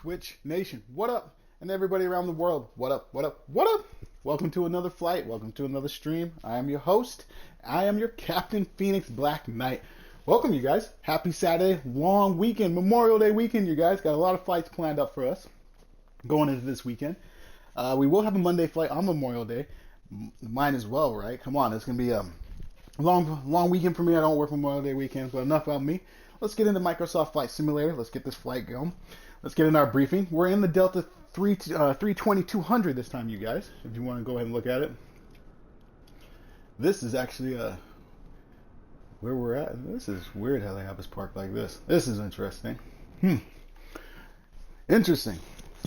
Twitch Nation. What up? And everybody around the world, what up, what up, what up? Welcome to another flight. Welcome to another stream. I am your host. I am your Captain Phoenix Black Knight. Welcome, you guys. Happy Saturday, long weekend, Memorial Day weekend, you guys. Got a lot of flights planned up for us going into this weekend. We will have a Monday flight on Memorial Day. Mine as well, right? Come on, it's going to be a long weekend for me. I don't work Memorial Day weekend, but enough about me. Let's get into Microsoft Flight Simulator. Let's get this flight going. Let's get in our briefing. We're in the Delta 320-200 this time, you guys, if you want to go ahead and look at it. This is actually where we're at. This is weird how they have us parked like this. This is interesting. Interesting.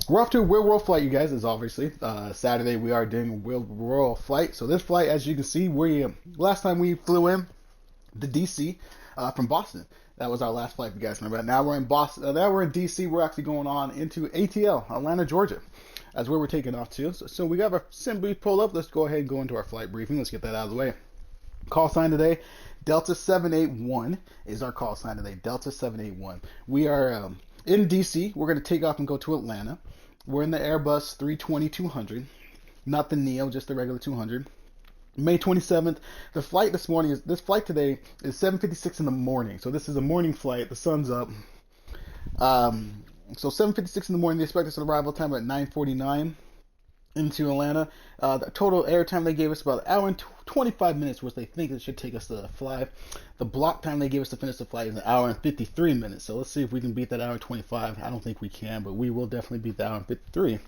We're off to a real world flight, you guys, as obviously. Saturday we are doing a real world flight. So this flight, as you can see, last time we flew in to DC from Boston. That was our last flight, if you guys remember. Now we're in Boston. Now we're in DC. We're actually going on into ATL, Atlanta, Georgia. That's where we're taking off to. So we got our assembly pulled up. Let's go ahead and go into our flight briefing. Let's get that out of the way. Call sign today, Delta 781 is our call sign today. Delta 781. We are in DC. We're going to take off and go to Atlanta. We're in the Airbus 320-200, not the Neo, just the regular 200. May 27th. The flight today is 7:56 in the morning. So this is a morning flight. The sun's up. So 7:56 in the morning. They expect us an arrival time at 9:49 into Atlanta. The total air time they gave us about an hour and 25 minutes, which they think it should take us to fly. The block time they gave us to finish the flight is an hour and 53 minutes. So let's see if we can beat that hour and 25. I don't think we can, but we will definitely beat the hour and 53.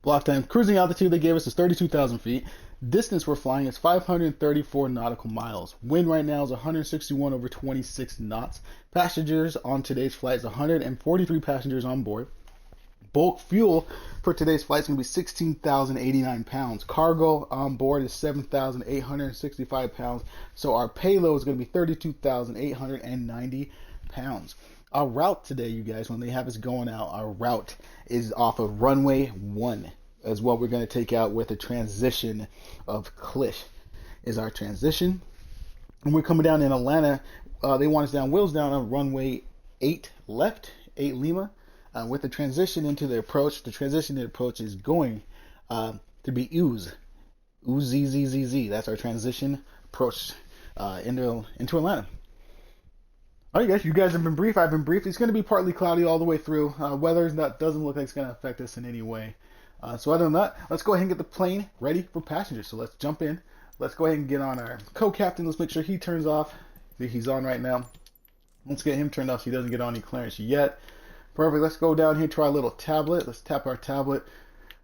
Block time. Cruising altitude they gave us is 32,000 feet. Distance we're flying is 534 nautical miles. Wind right now is 161 over 26 knots. Passengers on today's flight is 143 passengers on board. Bulk fuel for today's flight is going to be 16,089 pounds. Cargo on board is 7,865 pounds. So our payload is going to be 32,890 pounds. Our route today, you guys, when they have us going out, our route is off of runway 1 as what we're going to take out with a transition of Cliff is our transition. And we're coming down in Atlanta. They want us down, wheels down on runway 8 left, 8 Lima. With the transition into the approach, is going to be ooze. Ooze-z-z-z-z. That's our transition approach into Atlanta. All right, guys, you guys have been briefed. I've been briefed. It's going to be partly cloudy all the way through. Weather doesn't look like it's going to affect us in any way. So other than that, let's go ahead and get the plane ready for passengers. So let's jump in. Let's go ahead and get on our co-captain. Let's make sure he turns off. He's on right now. Let's get him turned off so he doesn't get on any clearance yet. Perfect. Let's go down here to our little tablet. Let's tap our tablet.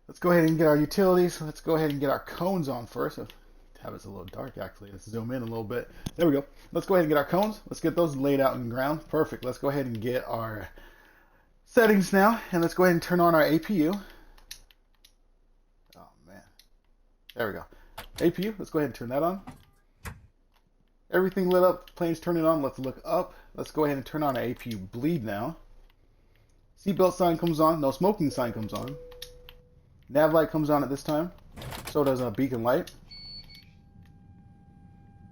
Let's go ahead and get our utilities. Let's go ahead and get our cones on first. The tablet's a little dark, actually. Let's zoom in a little bit. There we go. Let's go ahead and get our cones. Let's get those laid out on the ground. Perfect. Let's go ahead and get our settings now. And let's go ahead and turn on our APU. Oh, man. There we go. APU. Let's go ahead and turn that on. Everything lit up. Plane's turning on. Let's look up. Let's go ahead and turn on our APU bleed now. Seatbelt sign comes on. No smoking sign comes on. Nav light comes on at this time. So does a beacon light.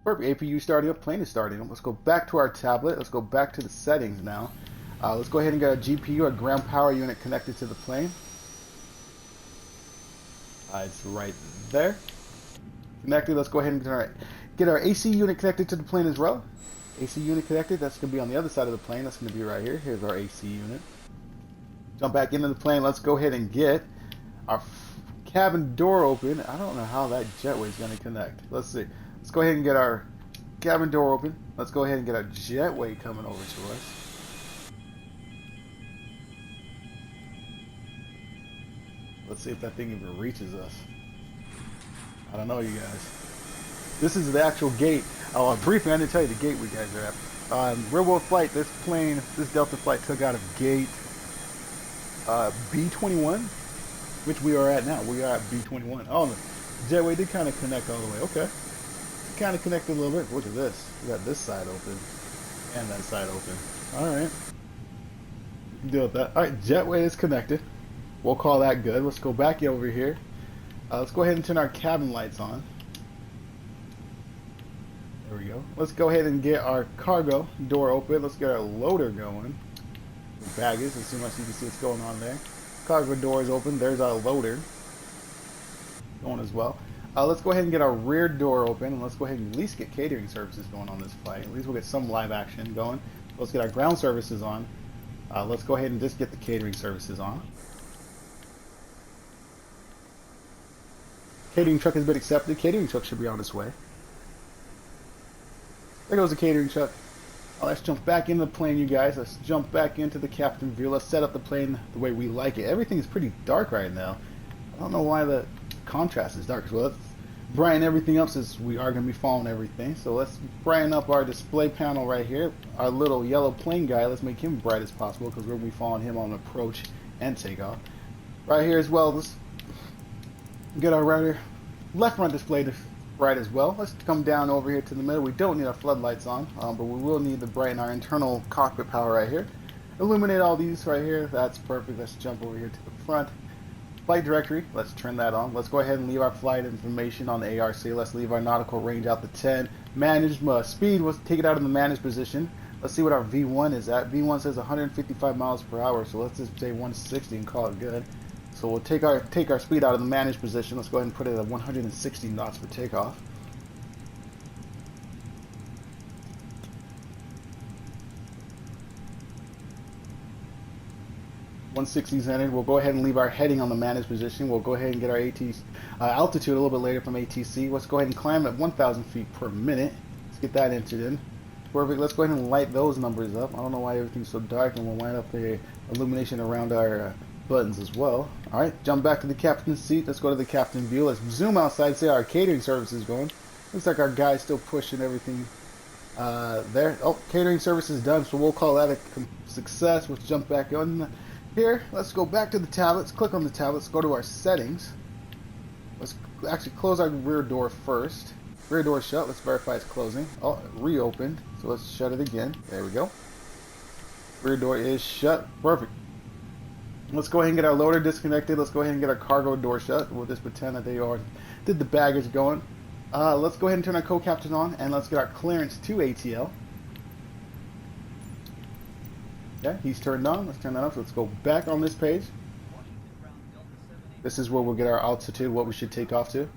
Perfect. APU starting up. Plane is starting up. Let's go back to our tablet. Let's go back to the settings now. Let's go ahead and get our GPU, our ground power unit, connected to the plane. It's right there. Connected. Let's go ahead and get our AC unit connected to the plane as well. AC unit connected. That's going to be on the other side of the plane. That's going to be right here. Here's our AC unit. Jump back into the plane. Let's go ahead and get our cabin door open. I don't know how that jetway is going to connect. Let's see. Let's go ahead and get our cabin door open. Let's go ahead and get our jetway coming over to us. Let's see if that thing even reaches us. I don't know, you guys. This is the actual gate. Oh, briefly, I didn't tell you the gate we guys are at. Real world flight. This Delta flight took out of gate B21, which we are at now. We are at B21. Oh, the jetway did kind of connect all the way. Okay. Kind of connected a little bit. Look at this. We got this side open and that side open. All right. Deal with that. All right. Jetway is connected. We'll call that good. Let's go back over here. Let's go ahead and turn our cabin lights on. There we go. Let's go ahead and get our cargo door open. Let's get our loader going. Baggage. Let's see how much you can see what's going on there. Cargo door is open. There's our loader going as well. Let's go ahead and get our rear door open, and let's go ahead and at least get catering services going on this flight. At least we'll get some live action going. Let's get our ground services on. Let's go ahead and just get the catering services on. Catering truck has been accepted. Catering truck should be on its way. There goes the catering truck. Let's jump back into the plane, you guys. Let's jump back into the captain view. Let's set up the plane the way we like it. Everything is pretty dark right now. I don't know why the contrast is dark. So let's brighten everything up since we are going to be following everything. So let's brighten up our display panel right here. Our little yellow plane guy, let's make him bright as possible because we're going to be following him on approach and takeoff. Right here as well, let's get our left front display bright as well. Let's come down over here to the middle. We don't need our floodlights on, but we will need to brighten our internal cockpit power right here. Illuminate all these right here. That's perfect. Let's jump over here to the front. Flight directory, let's turn that on. Let's go ahead and leave our flight information on the ARC. Let's leave our nautical range out to 10. Manage speed, let's take it out of the managed position. Let's see what our V1 is at. V1 says 155 miles per hour, so let's just say 160 and call it good. So we'll take our speed out of the managed position. Let's go ahead and put it at 160 knots for takeoff. .160's entered. We'll go ahead and leave our heading on the managed position. We'll go ahead and get our altitude a little bit later from ATC. Let's go ahead and climb at 1,000 feet per minute. Let's get that entered in. Perfect. Let's go ahead and light those numbers up. I don't know why everything's so dark, and we'll light up the illumination around our buttons as well. Alright, jump back to the captain's seat. Let's go to the captain view. Let's zoom outside, see how our catering service is going. Looks like our guy's still pushing everything there. Oh, catering service is done, so we'll call that a success. Let's jump back on here. Let's go back to the tablets. Click on the tablets. Go to our settings. Let's actually close our rear door first. Rear door shut. Let's verify it's closing. Oh, reopened. So let's shut it again. There we go. Rear door is shut. Perfect. Let's go ahead and get our loader disconnected. Let's go ahead and get our cargo door shut. We'll just pretend that they already did the baggage going. Let's go ahead and turn our co-captain on, and let's get our clearance to ATL. Yeah, he's turned on. Let's turn that off. Let's go back on this page. This is where we'll get our altitude, what we should take off to.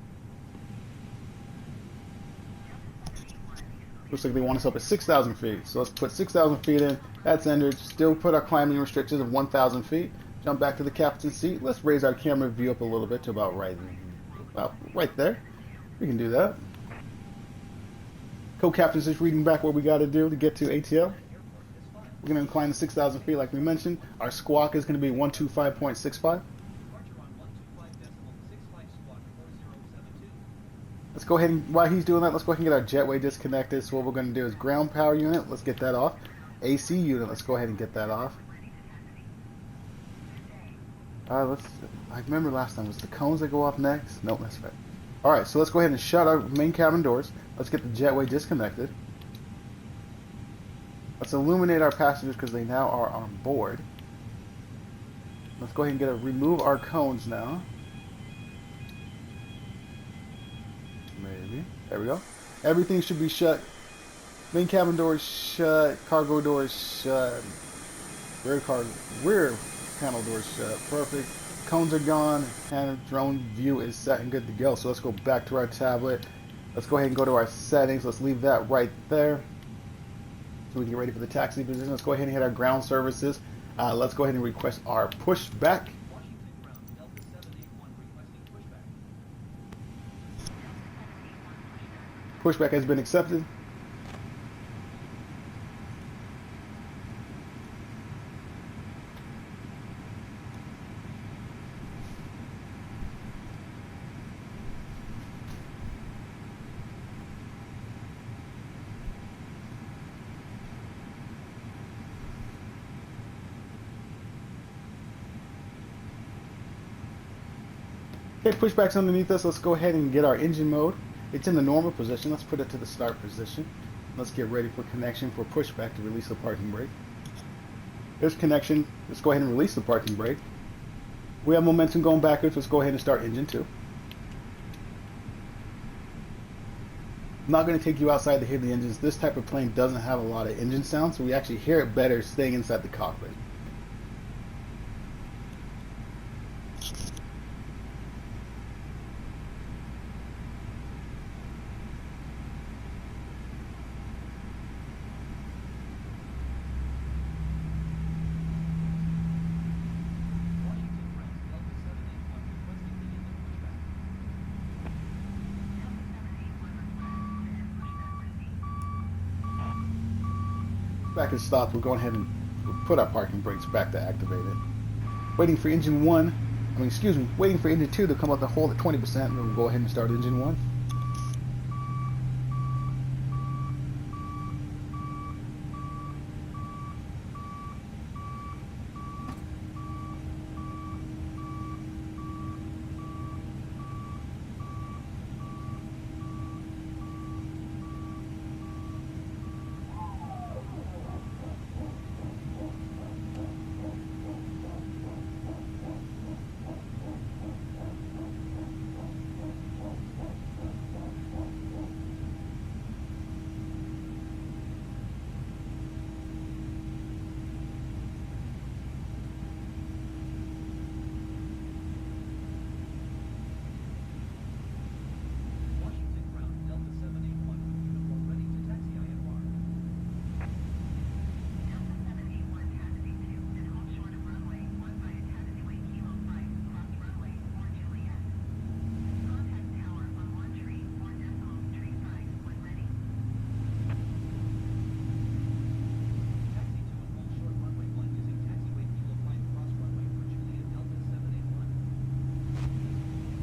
Looks like they want us up at 6,000 feet. So let's put 6,000 feet in. That's entered. Still put our climbing restrictions of 1,000 feet. Jump back to the captain's seat. Let's raise our camera view up a little bit to about right there. We can do that. Co-captain's just reading back what we got to do to get to ATL. We're going to climb to 6,000 feet like we mentioned. Our squawk is going to be 125.65. Let's go ahead and, while he's doing that, let's go ahead and get our jetway disconnected. So what we're going to do is ground power unit, let's get that off. AC unit, let's go ahead and get that off. I remember last time, was the cones that go off next? Nope, that's right. Alright, so let's go ahead and shut our main cabin doors. Let's get the jetway disconnected. Let's illuminate our passengers because they now are on board. Let's go ahead and remove our cones now. Maybe. There we go. Everything should be shut. Main cabin doors shut. Cargo doors shut. Rear panel doors shut. Perfect. Cones are gone. And drone view is set and good to go. So let's go back to our tablet. Let's go ahead and go to our settings. Let's leave that right there. So we can get ready for the taxi position. Let's go ahead and hit our ground services. Let's go ahead and request our pushback. Pushback has been accepted. Okay, pushback's underneath us. Let's go ahead and get our engine mode. It's in the normal position. Let's put it to the start position. Let's get ready for connection for pushback to release the parking brake. There's connection. Let's go ahead and release the parking brake. We have momentum going backwards. Let's go ahead and start engine 2. I'm not going to take you outside to hear the engines. This type of plane doesn't have a lot of engine sound, so we actually hear it better staying inside the cockpit. Back in stopped, we'll go ahead and put our parking brakes back to activate it. Waiting for engine 1, waiting for engine 2 to come up and hold at 20%, and then we'll go ahead and start engine 1.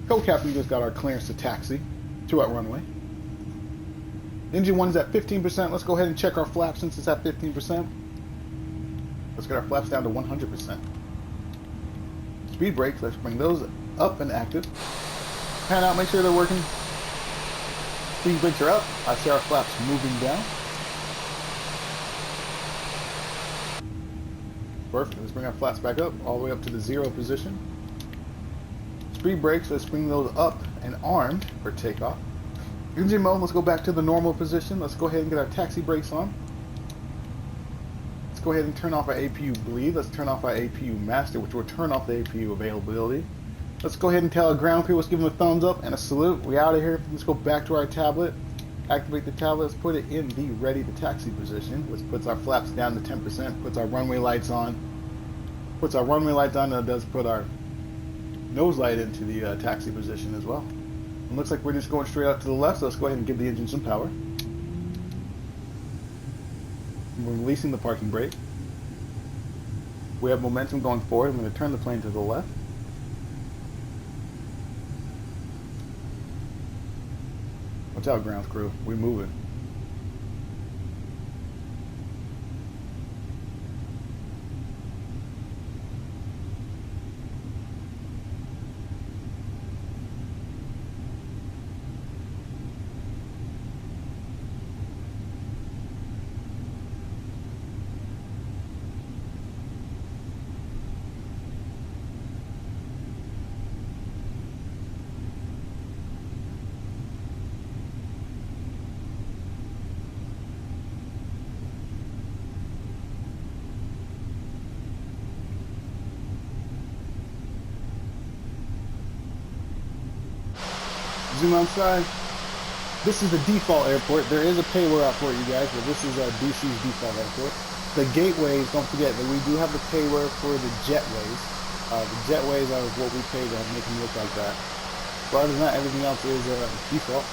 Co-captain just got our clearance to taxi to our runway. Engine 1 is at 15%. Let's go ahead and check our flaps since it's at 15%. Let's get our flaps down to 100%. Speed brakes, let's bring those up and active. Pan out, make sure they're working. Speed brakes are up. I see our flaps moving down. Perfect. Let's bring our flaps back up, all the way up to the 0 position. Speed brakes, let's bring those up and armed for takeoff. Engine mode, let's go back to the normal position. Let's go ahead and get our taxi brakes on. Let's go ahead and turn off our APU bleed. Let's turn off our APU master, which will turn off the APU availability. Let's go ahead and tell our ground crew, let's give them a thumbs up and a salute. We out of here. Let's go back to our tablet. Activate the tablet. Let's put it in the ready to taxi position, which puts our flaps down to 10%, puts our runway lights on. Puts our runway lights on, and it does put our nose light into the taxi position as well. It looks like we're just going straight out to the left, so let's go ahead and give the engine some power. We're releasing the parking brake. We have momentum going forward. I'm going to turn the plane to the left. Watch out, ground crew. We're moving. Zoom outside. This is the default airport. There is a payware out for it, you guys, but this is DC's default airport. The gateways, don't forget that we do have the payware for the jetways. The jetways are what we pay to make them look like that. But other than that, everything else is default.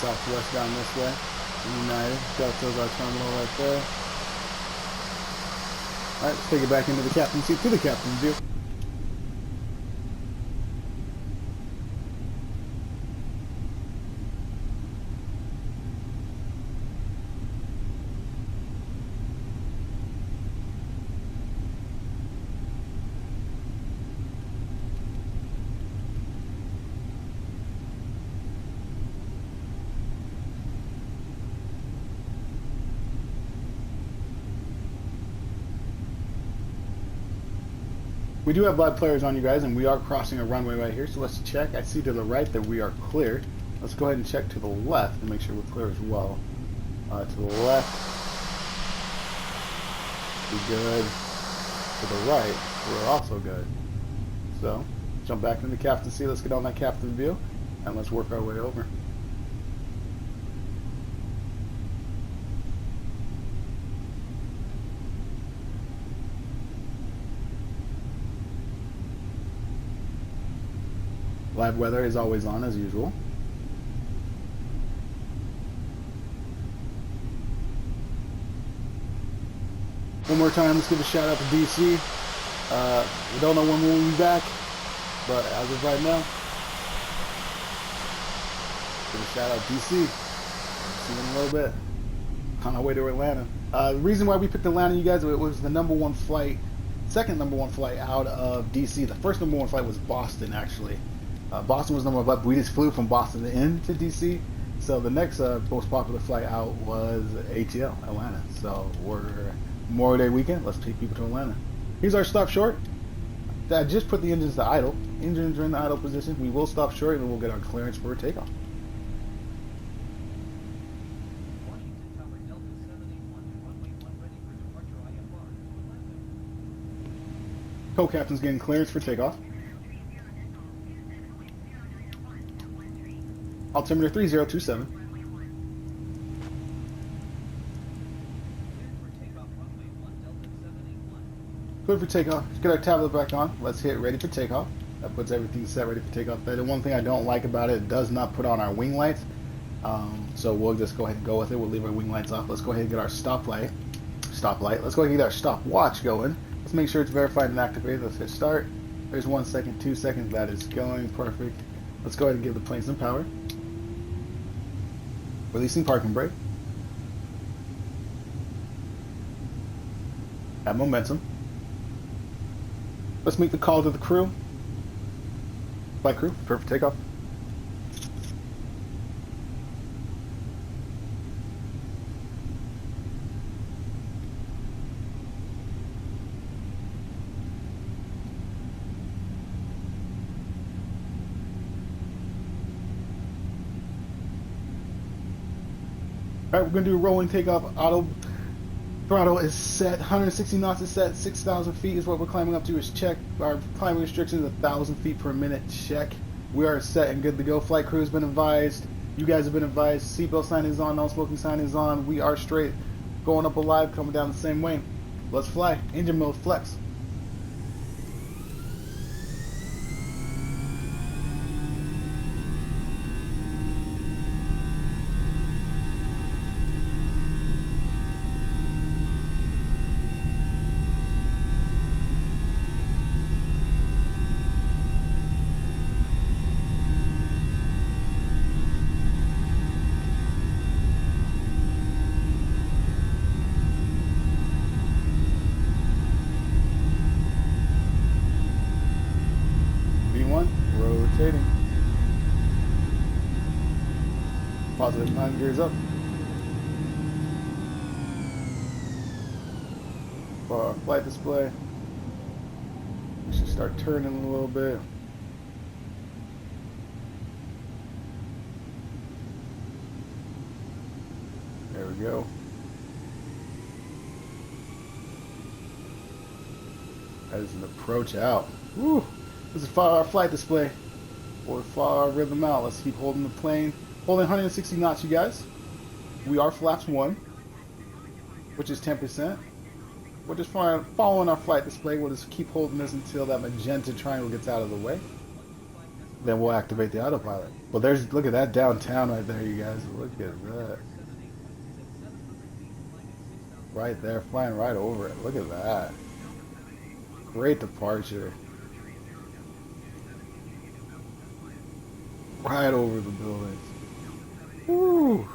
Southwest down this way. United. Delta's our terminal right there. Alright, let's take it back into the captain's seat to the captain's view. We do have live players on, you guys, and we are crossing a runway right here, so let's check. I see to the right that we are clear. Let's go ahead and check to the left and make sure we're clear as well. To the left, we're good. To the right, we're also good. So, jump back into the captain seat. Let's get on that captain view, and let's work our way over. Live weather is always on as usual. One more time, let's give a shout out to DC. We don't know when we'll be back, but as of right now, give a shout out DC. See you in a little bit. On our way to Atlanta. The reason why we picked Atlanta, you guys, it was the #1 flight, second #1 flight out of DC. The first #1 flight was Boston, actually. Boston was #1, but we just flew from Boston into DC. So the next most popular flight out was ATL, Atlanta. So we're Memorial Day weekend. Let's take people to Atlanta. Here's our stop short. I just put the engines to idle. Engines are in the idle position. We will stop short and we'll get our clearance for takeoff. Co-captain's getting clearance for takeoff. Altimeter 3027. Clear for takeoff. Let's get our tablet back on. Let's hit ready for takeoff. That puts everything set ready for takeoff. The one thing I don't like about it does not put on our wing lights. So we'll just go ahead and go with it. We'll leave our wing lights off. Let's go ahead and get our stoplight. Let's go ahead and get our stopwatch going. Let's make sure it's verified and activated. Let's hit start. There's 1 second, 2 seconds. That is going perfect. Let's go ahead and give the plane some power. Releasing parking brake. Add momentum. Let's make the call to the crew. Flight crew, prepare for takeoff. Alright, we're going to do a rolling takeoff. Auto throttle is set. 160 knots is set. 6,000 feet is what we're climbing up to. Is check. Our climbing restriction is 1,000 feet per minute. Check. We are set and good to go. Flight crew has been advised. You guys have been advised. Seatbelt sign is on. Non-smoking sign is on. We are straight. Going up alive. Coming down the same way. Let's fly. Engine mode flex. Rotating. Positive 9 gears up. For our flight display, we should start turning a little bit. There we go. That is an approach out. Woo! This is for our flight display. We'll follow our rhythm out. Let's keep holding the plane. Holding 160 knots, you guys. We are flaps 1, which is 10%. We're just following our flight display. We'll just keep holding this until that magenta triangle gets out of the way. Then we'll activate the autopilot. Well, look at that downtown right there, you guys. Look at that. Right there, flying right over it. Look at that. Great departure. Right over the building. Woo!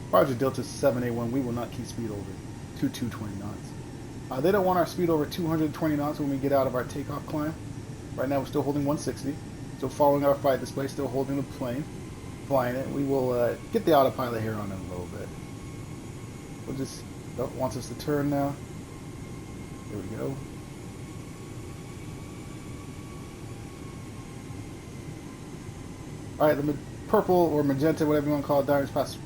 Roger, Delta 781. We will not keep speed over 220 knots. They don't want our speed over 220 knots when we get out of our takeoff climb. Right now we're still holding 160. So following our flight display, still holding the plane, flying it. We will get the autopilot here on in a little bit. We'll just... Oh, wants us to turn now. There we go. Alright, the purple or magenta, whatever you want to call it, Diamond's pass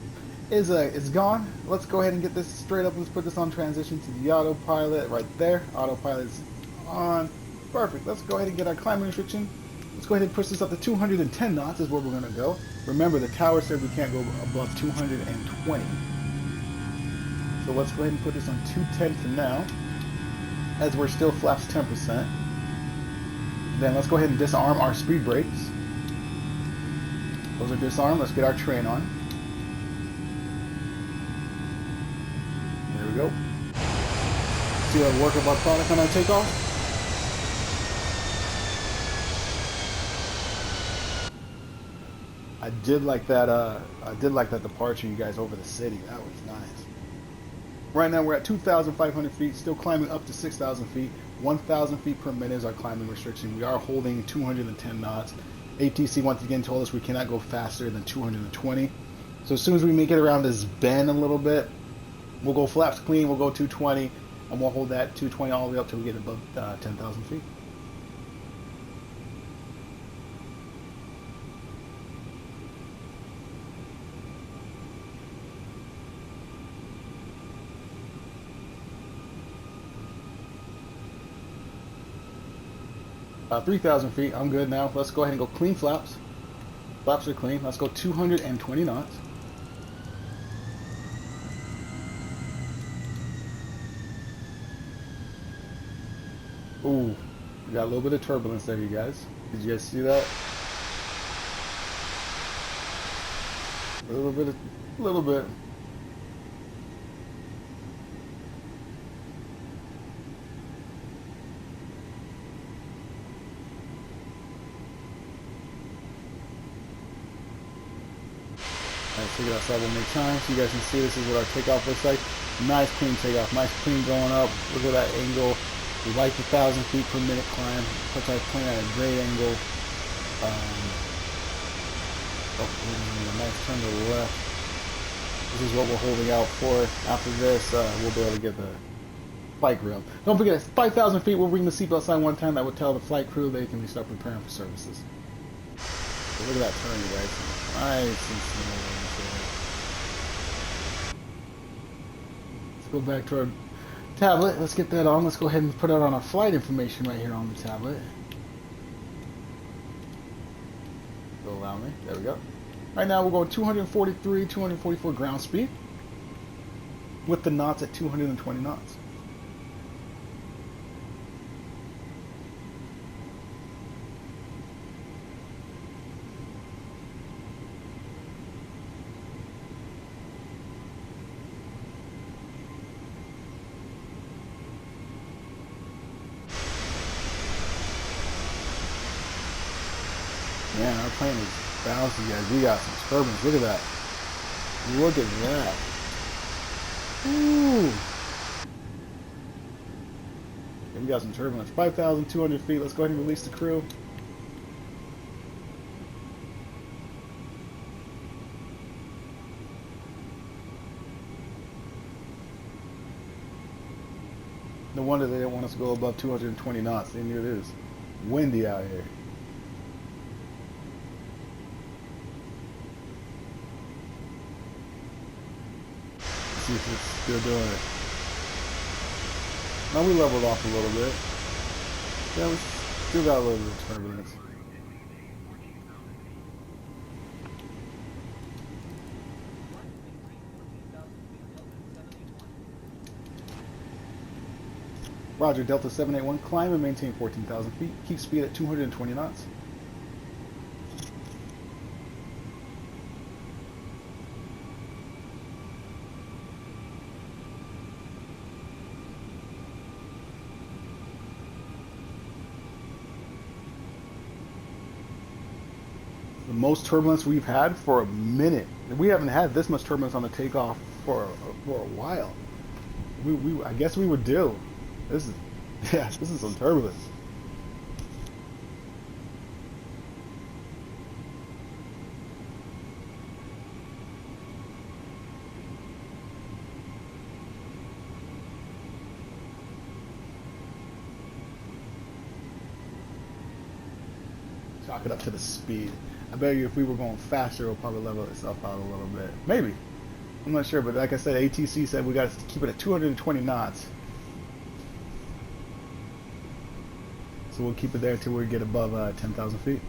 is gone. Let's go ahead and get this straight up. Let's put this on transition to the autopilot right there. Autopilot is on. Perfect. Let's go ahead and get our climbing restriction. Let's go ahead and push this up to 210 knots is where we're going to go. Remember, the tower said we can't go above 220. So let's go ahead and put this on 210 for now, as we're still flaps 10%. Then let's go ahead and disarm our speed brakes. Those are disarmed. Let's get our train on. There we go. See the work of our product on our takeoff. I did like that departure, you guys, over the city. That was nice. Right now we're at 2,500 feet, still climbing up to 6,000 feet. 1,000 feet per minute is our climbing restriction. We are holding 210 knots. ATC once again told us we cannot go faster than 220. So as soon as we make it around this bend a little bit, we'll go flaps clean, we'll go 220, and we'll hold that 220 all the way up till we get above 10,000 feet. 3,000 feet, I'm good now. Let's go ahead and go clean flaps. Flaps are clean. Let's go 220 knots. Ooh, we got a little bit of turbulence there, you guys. Did you guys see that? A little bit. Let's take it outside one more time so you guys can see this is what our takeoff looks like. Nice clean takeoff, nice clean going up. Look at that angle. We like the 1,000 feet per minute climb. Puts our plane at a great angle. Nice turn to the left. This is what we're holding out for. After this, we'll be able to get the flight grill. Don't forget, it's 5,000 feet. We'll ring the seatbelt sign one time. That would tell the flight crew they can start preparing for services. So look at that turn, you guys. Nice and smooth. Let's go back to our tablet. Let's get that on. Let's go ahead and put it on our flight information right here on the tablet. Will allow me. There we go. Right now we're going 243, 244 ground speed with the knots at 220 knots. Man, our plane is bouncy, guys. We got some turbulence. Look at that. Look at that. Ooh. Okay, we got some turbulence. 5,200 feet. Let's go ahead and release the crew. No wonder they didn't want us to go above 220 knots. They knew it is windy out here. See if it's still doing it. Now we leveled off a little bit. Yeah, we still got a little bit of turbulence. Roger, Delta 781, climb and maintain 14,000 feet. Keep speed at 220 knots. The most turbulence we've had for a minute. We haven't had this much turbulence on the takeoff for a while. I guess we were due. This is some turbulence. Chalk it up to the speed. I bet you if we were going faster, it'll probably level itself out a little bit. Maybe. I'm not sure, but like I said, ATC said we got to keep it at 220 knots. So we'll keep it there until we get above 10,000 feet.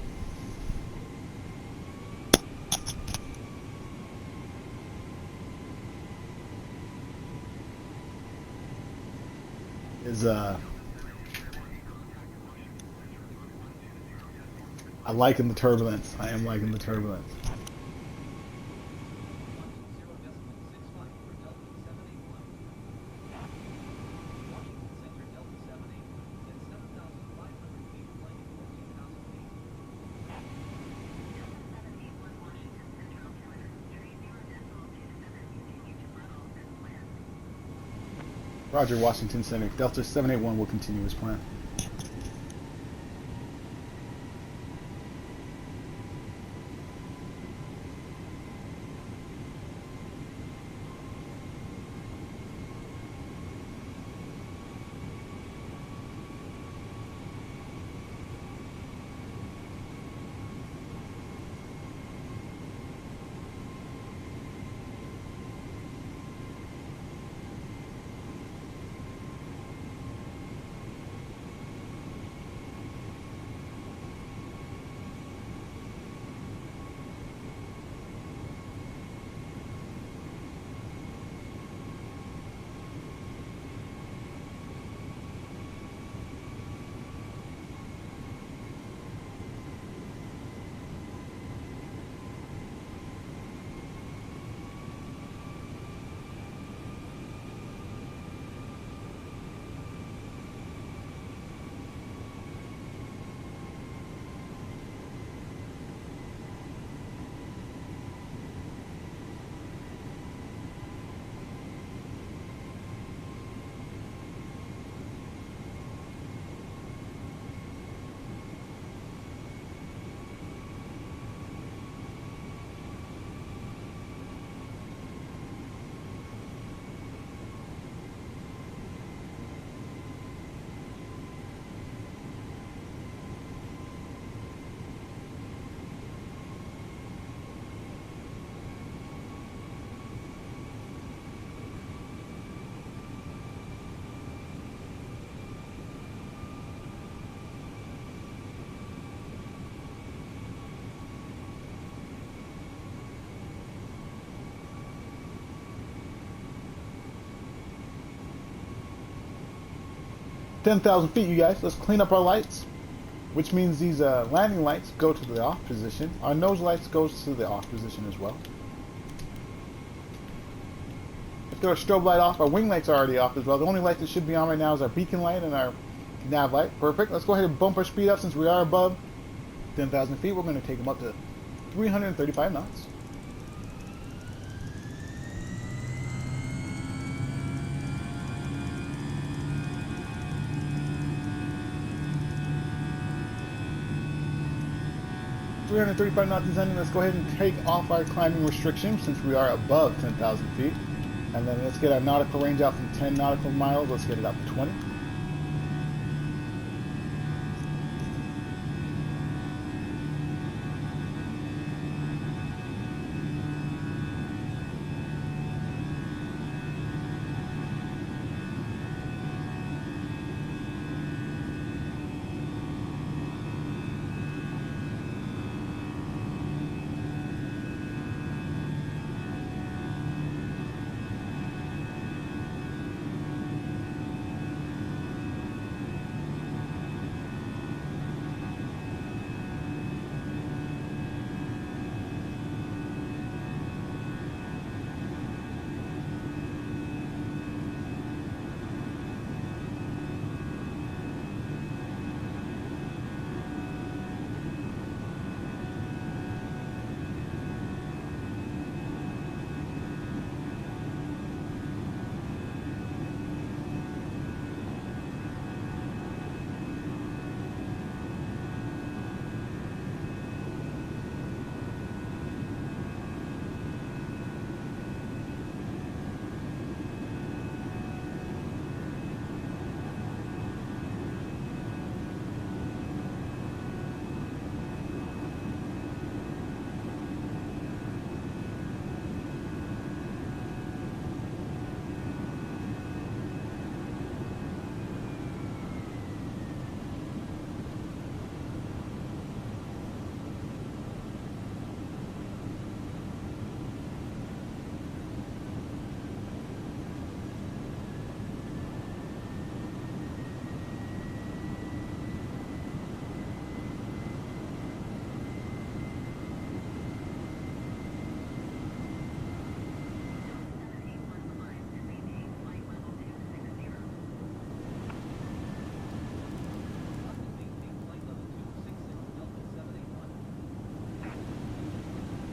I'm liking the turbulence. I am liking the turbulence. Roger, Washington Center. Delta 781 will continue as planned. 10,000 feet, you guys. Let's clean up our lights, which means these landing lights go to the off position. Our nose lights goes to the off position as well. If they're a strobe light off, our wing lights are already off as well. The only light that should be on right now is our beacon light and our nav light. Perfect. Let's go ahead and bump our speed up since we are above 10,000 feet. We're going to take them up to 335 knots. Knots descending. Let's go ahead and take off our climbing restriction since we are above 10,000 feet. And then let's get our nautical range out from 10 nautical miles. Let's get it up to 20.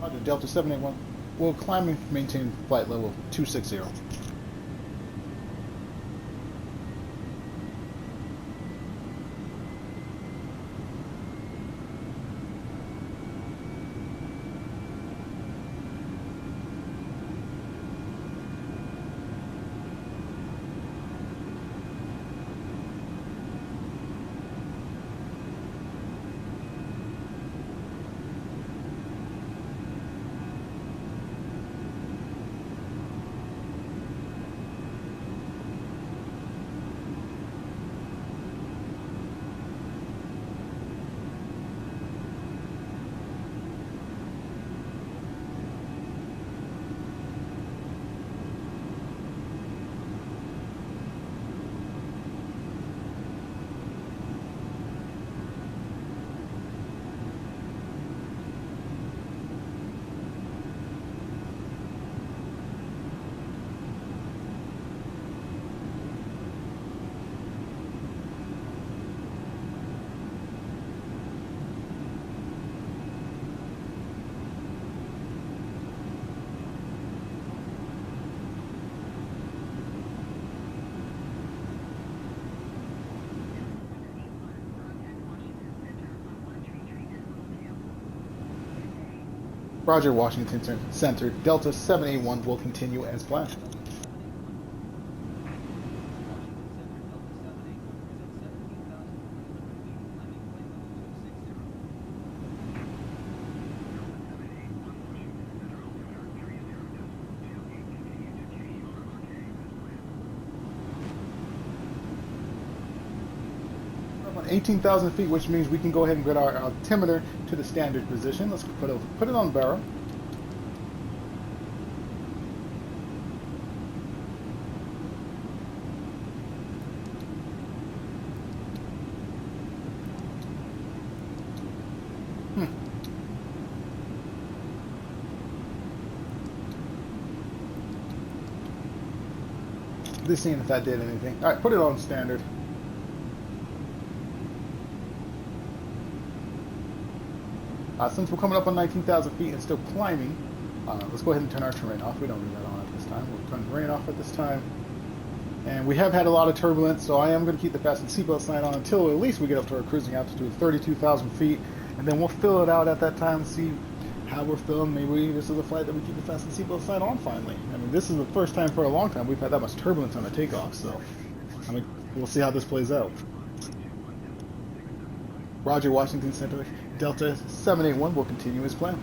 Roger, Delta 781. We'll climb and maintain flight level 260. Roger, Washington Center. Delta 781 will continue as planned. We're up on 18,000 feet, which means we can go ahead and get our altimeter to the standard position. Let's put it on barrel. Just seeing if that did anything. All right, put it on standard. Since we're coming up on 19,000 feet and still climbing, let's go ahead and turn our terrain off. We don't need that on at this time. We'll turn the rain off at this time. And we have had a lot of turbulence, so I am going to keep the fasten seatbelt sign on until at least we get up to our cruising altitude of 32,000 feet. And then we'll fill it out at that time and see how we're feeling. Maybe this is a flight that we keep the fasten seatbelt sign on finally. I mean, this is the first time for a long time we've had that much turbulence on a takeoff, so I mean, we'll see how this plays out. Roger, Washington Center. Delta 781 will continue as planned.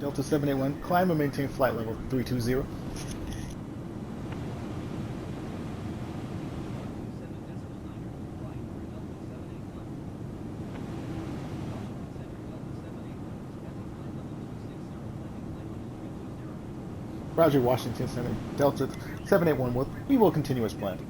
Delta 781, climb and maintain flight level 320. Roger, Washington 7, Delta 781, we will continue as planned.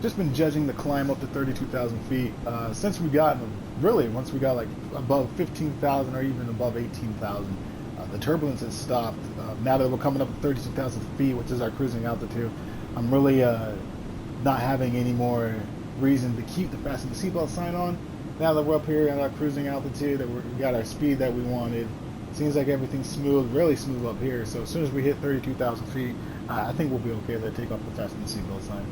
Just been judging the climb up to 32,000 feet. Since we got, really, once we got like above 15,000 or even above 18,000, the turbulence has stopped. Now that we're coming up to 32,000 feet, which is our cruising altitude, I'm really not having any more reason to keep the fasten the seatbelt sign on. Now that we're up here at our cruising altitude, that we got our speed that we wanted, seems like everything's smooth, really smooth up here. So as soon as we hit 32,000 feet, I think we'll be okay to take off the fasten the seatbelt sign.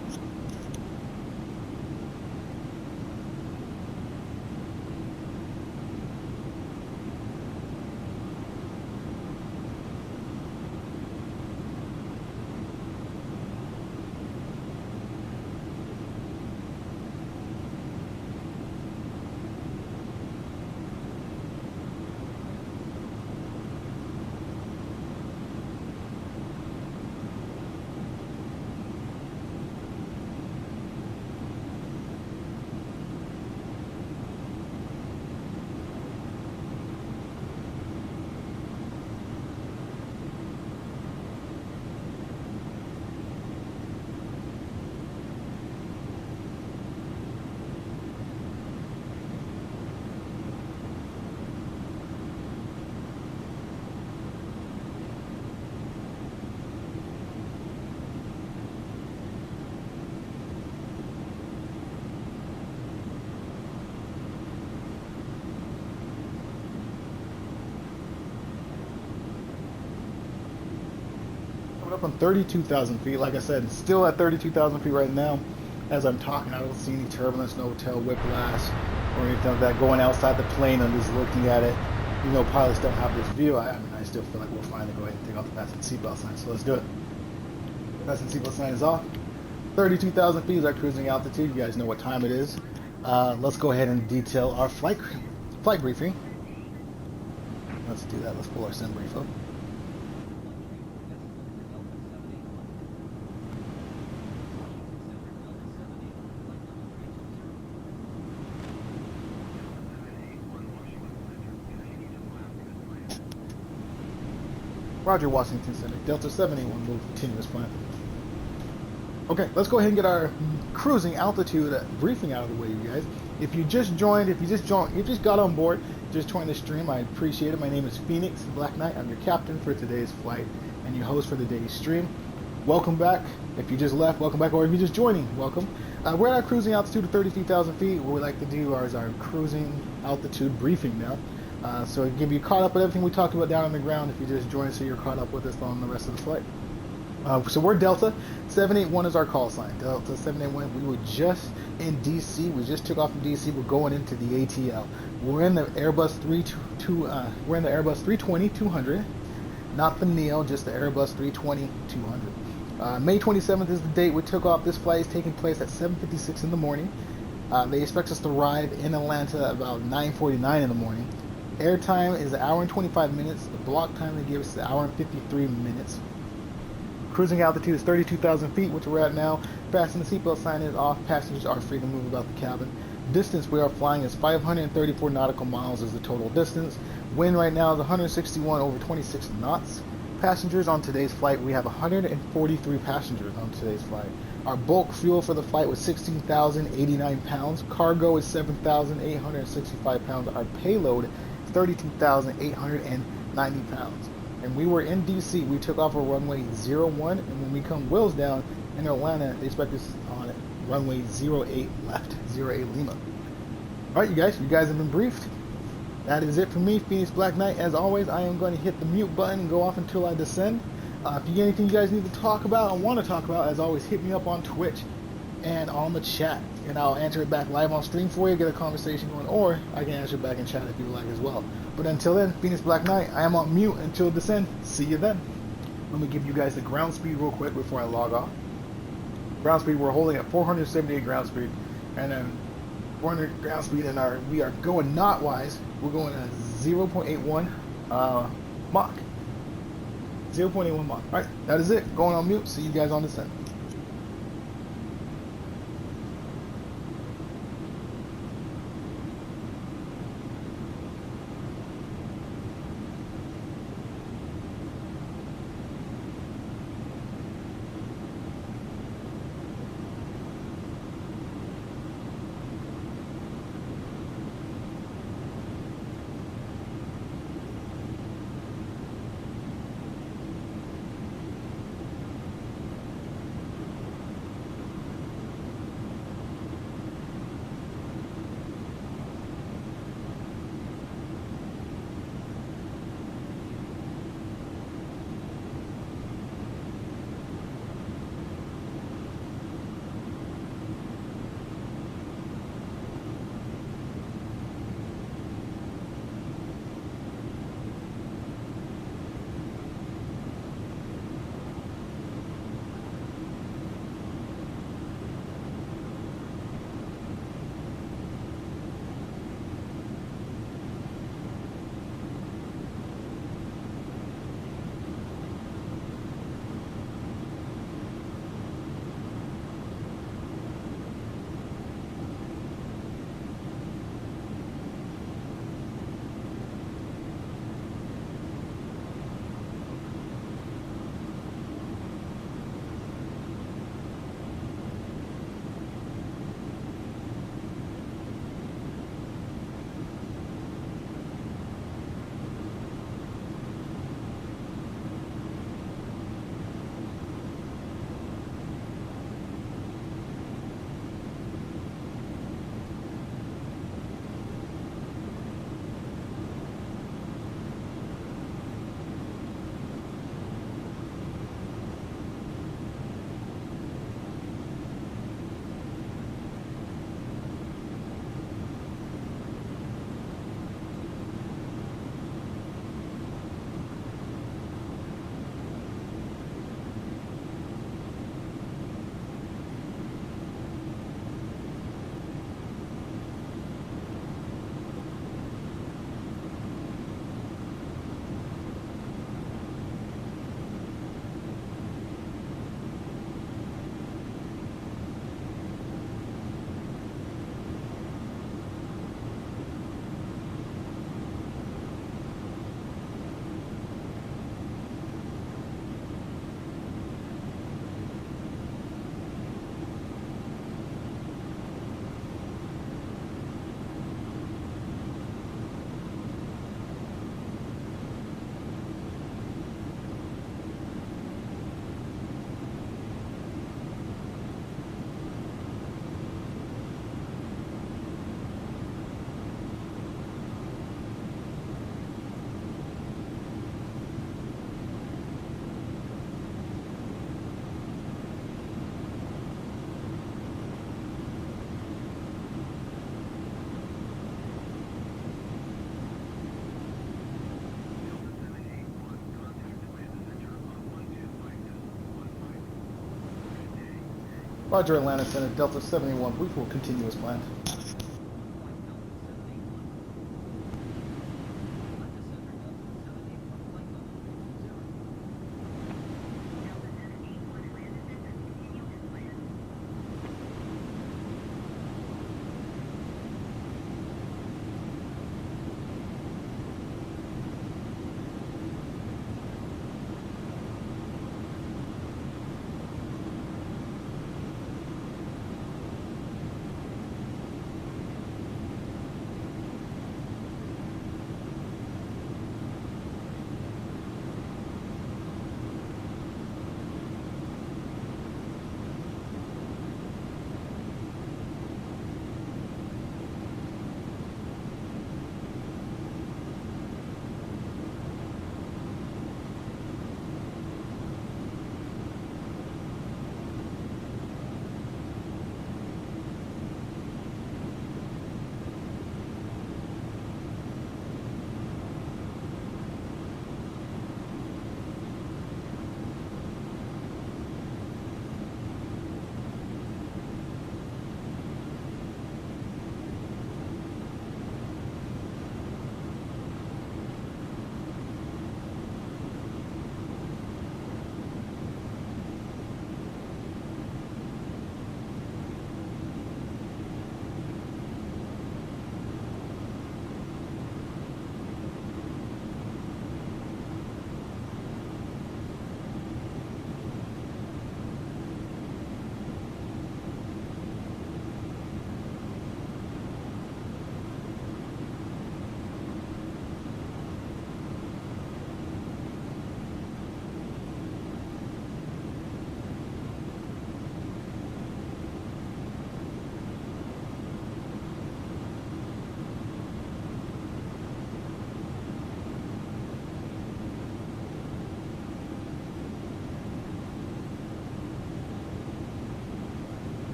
Up on 32,000 feet. Like I said, still at 32,000 feet right now. As I'm talking, I don't see any turbulence, no tail whiplash or anything like that going outside the plane. I'm just looking at it. You know, pilots don't have this view. I still feel like we'll finally go ahead and take off the fasten seatbelt sign. So let's do it. Fasten seatbelt sign is off. 32,000 feet is our cruising altitude. You guys know what time it is. Let's go ahead and detail our flight briefing. Let's do that. Let's pull our sim brief up. Roger, Washington Center. Delta 781 will continue as planned. Okay, let's go ahead and get our cruising altitude briefing out of the way, you guys. If you just got on board, just joined the stream, I appreciate it. My name is Phoenix Black Knight. I'm your captain for today's flight and your host for today's stream. Welcome back. If you just left, welcome back, or if you're just joining, welcome. We're at our cruising altitude of 33,000 feet. What we like to do is our cruising altitude briefing now. So to give you caught up with everything we talked about down on the ground, if you just joined, so you're caught up with us on the rest of the flight. So we're Delta 781 is our call sign. Delta 781. We were just in DC. We just took off from DC. We're going into the ATL. We're in the Airbus 320-200, not the Neo, just the Airbus 320-200. May 27th is the date we took off. This flight is taking place at 7:56 in the morning. They expect us to arrive in Atlanta about 9:49 in the morning. Airtime is an hour and 25 minutes. The block time they give us is an hour and 53 minutes. Cruising altitude is 32,000 feet, which we're at now. Fasten the seatbelt sign is off. Passengers are free to move about the cabin. Distance we are flying is 534 nautical miles is the total distance. Wind right now is 161 over 26 knots. Passengers on today's flight, we have 143 passengers on today's flight. Our bulk fuel for the flight was 16,089 pounds. Cargo is 7,865 pounds. Our payload is 32,890 pounds. And we were in DC. We took off a runway 01, and when we come wheels down in Atlanta, they expect us on runway 08 left, 08 Lima. All right, you guys have been briefed. That is it for me, Phoenix Black Knight. As always, I am going to hit the mute button and go off until I descend. If you get anything you guys need to talk about and want to talk about, as always, hit me up on Twitch and on the chat, and I'll answer it back live on stream for you, get a conversation going, or I can answer it back in chat if you like as well. But until then, Phoenix Black Knight, I am on mute until descend. See you then. Let me give you guys the ground speed real quick before I log off. Ground speed, we're holding at 478 ground speed, and then 400 ground speed, and we are going knot wise. We're going at 0.81 Mach. 0.81 Mach. All right, that is it. Going on mute. See you guys on descent. Roger, Atlanta Center, Delta 71. Brief will continue as planned.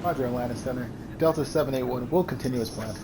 Roger, Atlanta Center. Delta 781 will continue as planned.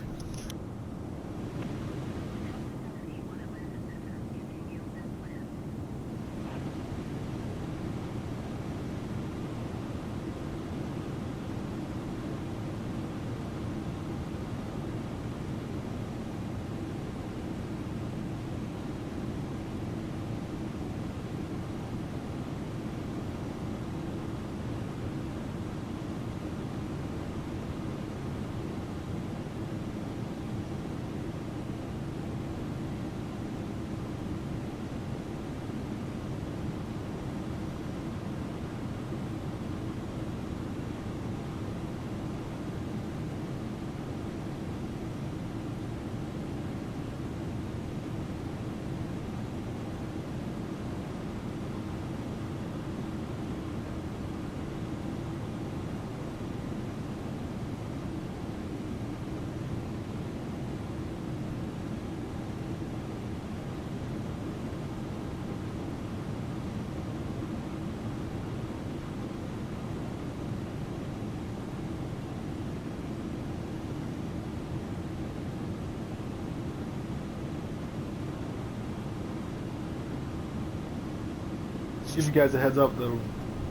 Give you guys a heads up,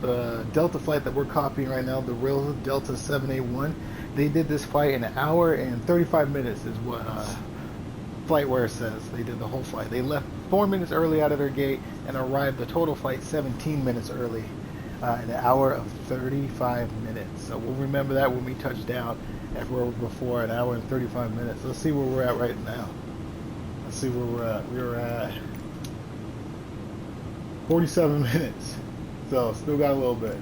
the Delta flight that we're copying right now, the real Delta 781, they did this flight in 1 hour and 35 minutes is what FlightWare says. They did the whole flight. They left 4 minutes early out of their gate and arrived the total flight 17 minutes early in 1 hour of 35 minutes. So we'll remember that when we touch down at where we were before, 1 hour and 35 minutes. Let's see where we're at right now. Let's see where we're at. We're at 47 minutes, so still got a little bit.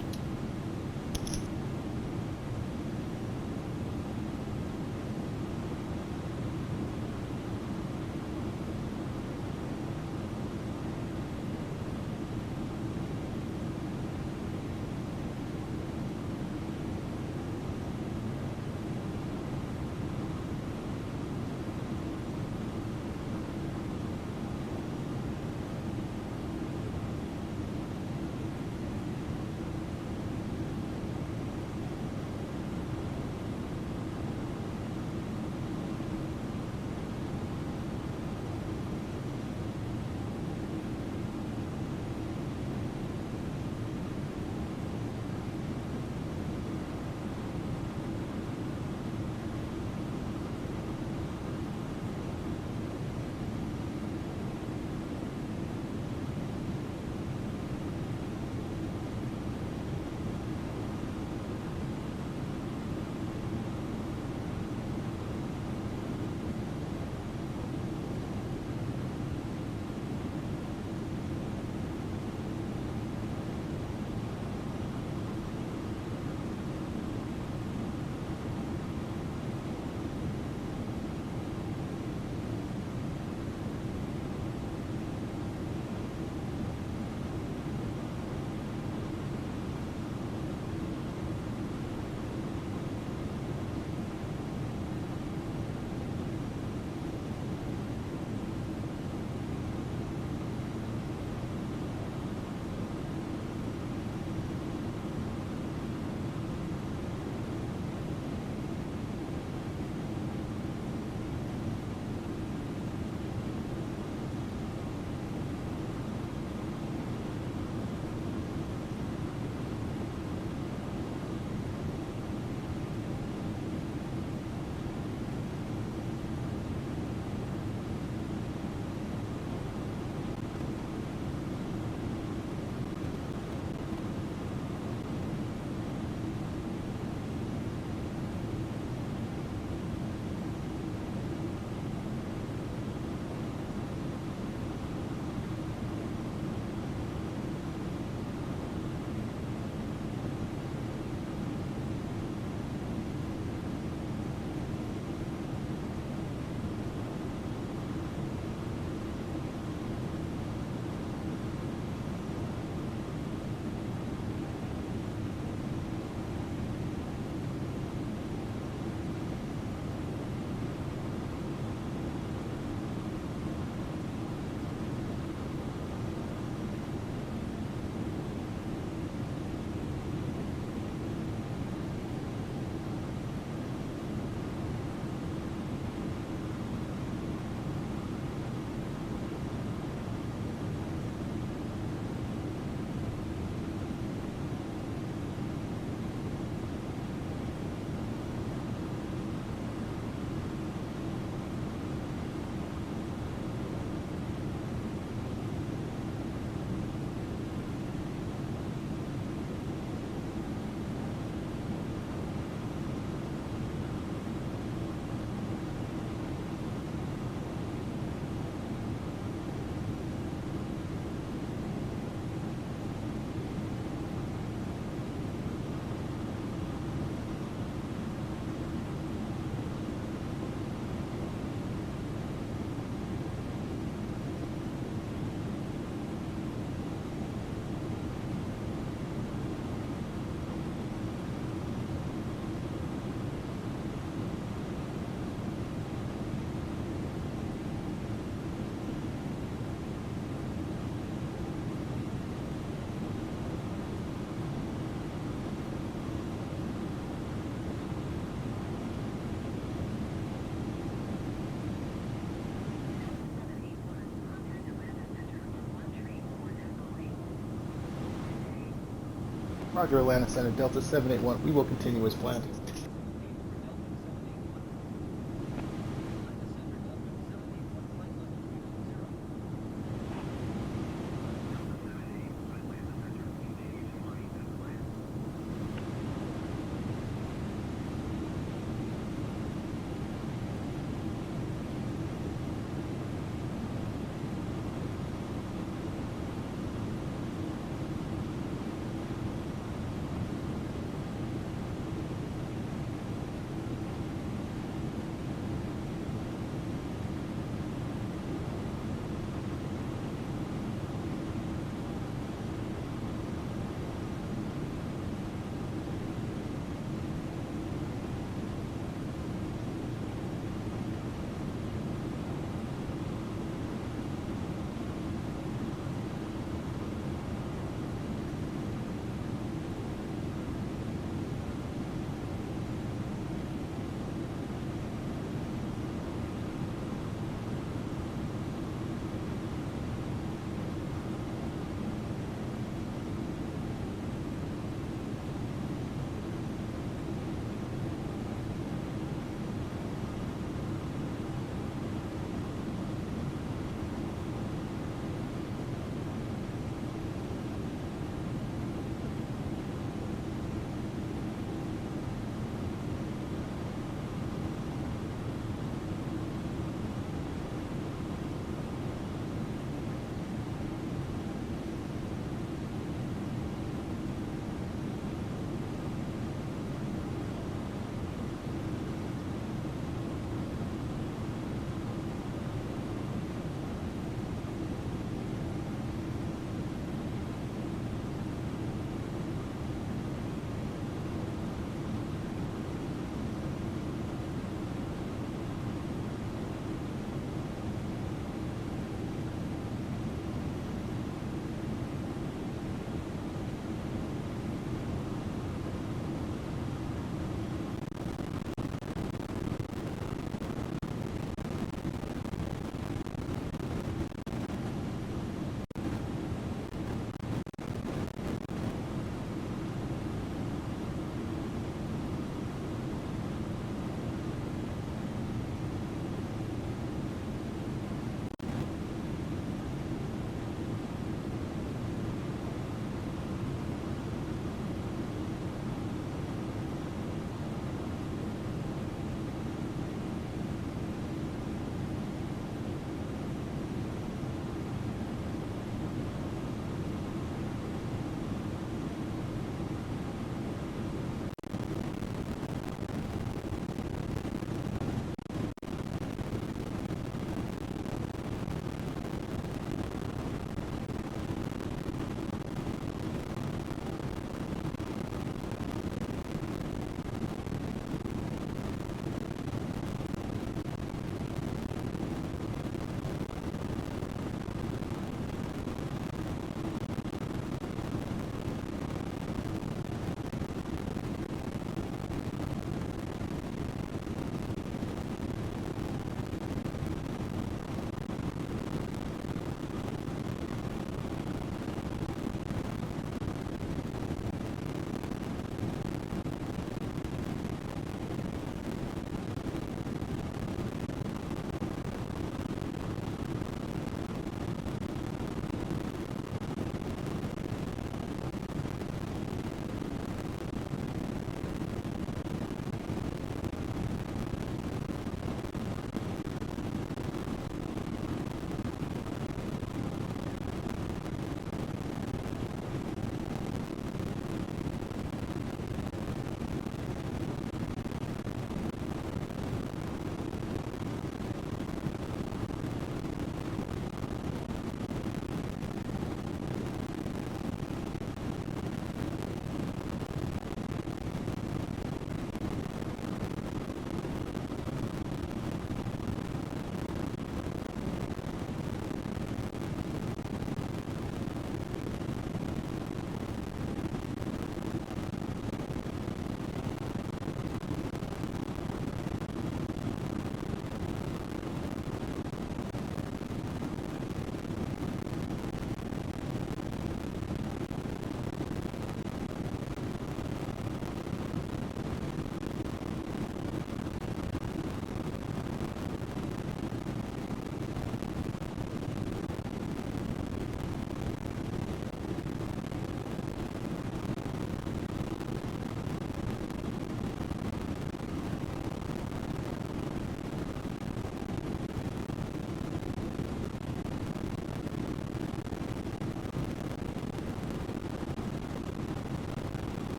Roger, Atlanta Center, Delta 781. We will continue as planned.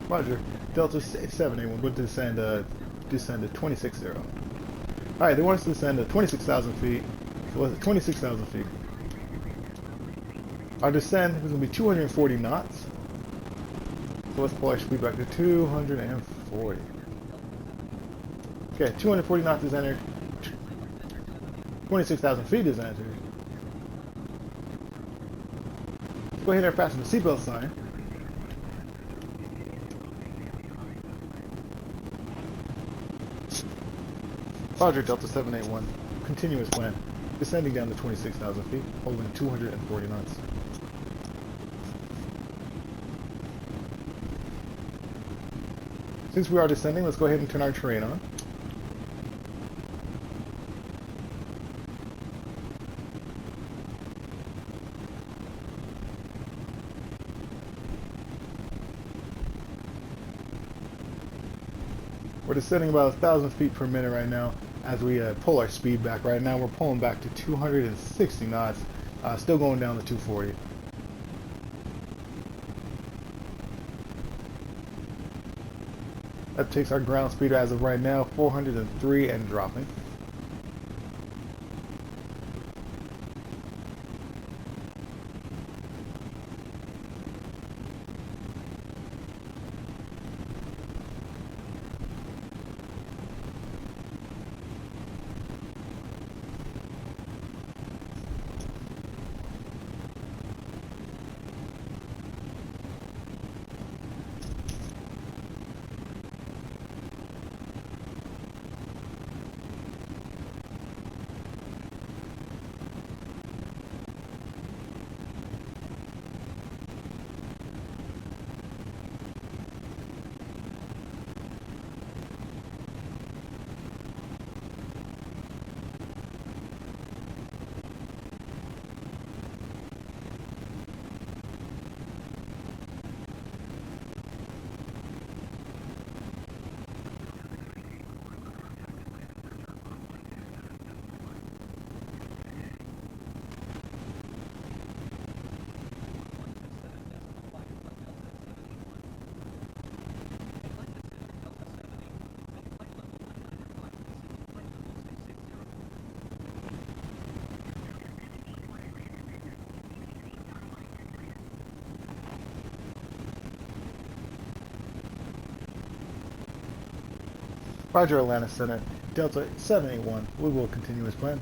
Roger. Delta 781 would descend to 26-0. Alright, they want us to descend to 26,000 feet. So what's it? 26,000 feet. Our descent is going to be 240 knots. So let's pull our speed back to 240. Okay, 240 knots is entered. 26,000 feet is entered. Let's go ahead and fasten the seatbelt sign. Roger, Delta 781. Continuous plan. Descending down to 26,000 feet, holding 240 knots. Since we are descending, let's go ahead and turn our terrain on. We're descending about 1,000 feet per minute right now as we pull our speed back. Right now we're pulling back to 260 knots, still going down to 240. That takes our ground speed as of right now, 403 and dropping. Roger, Atlanta Center. Delta 781. We will continue as planned.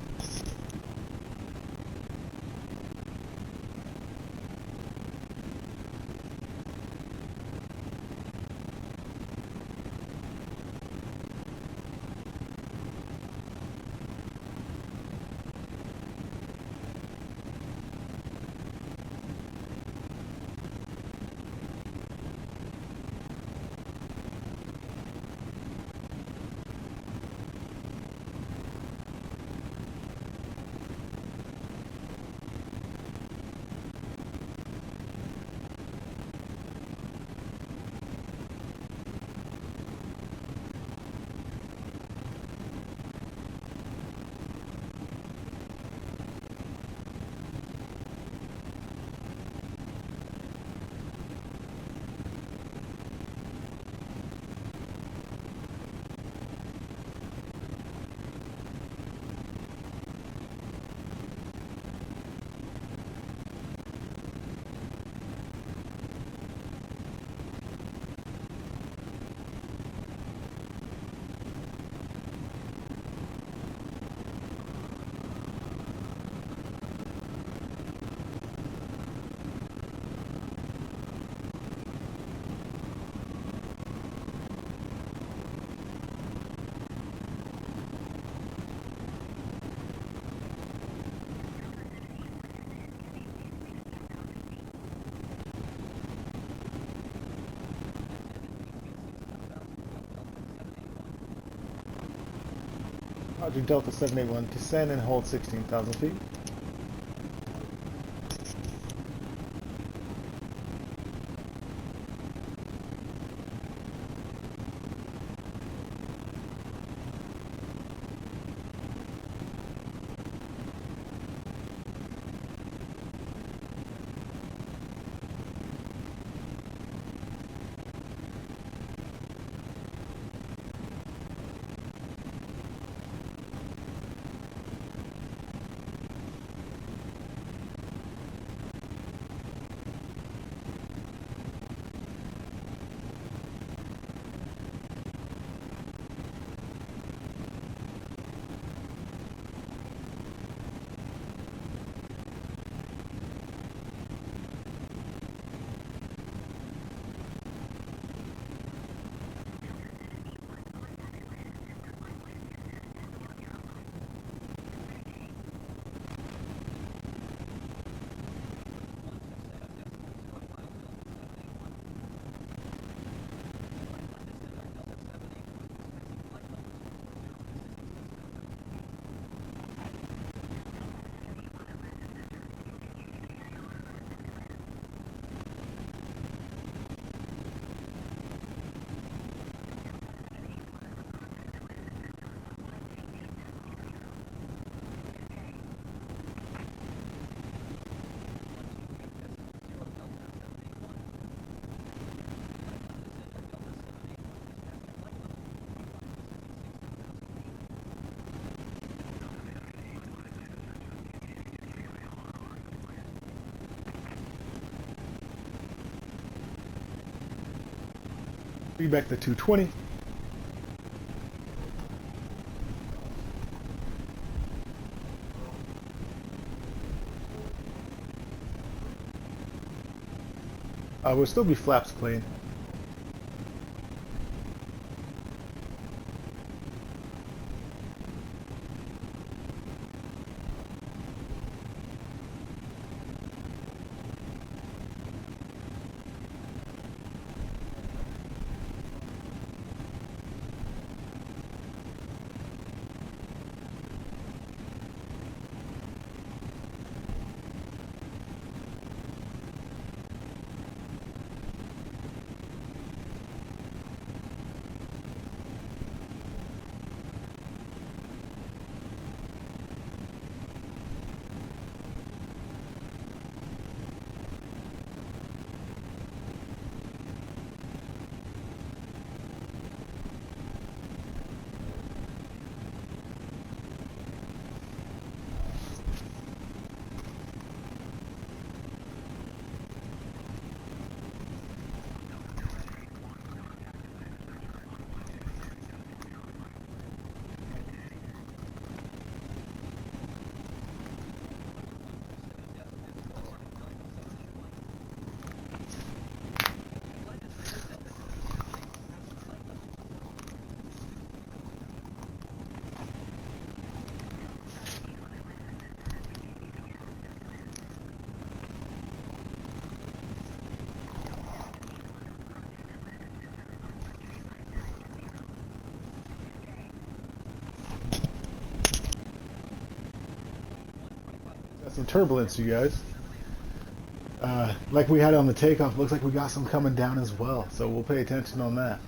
Roger, Delta 781, descend and hold 16,000 feet. Be back to 220. We'll still be flaps clean. Some turbulence, you guys. Like we had on the takeoff, looks like we got some coming down as well, so we'll pay attention on that.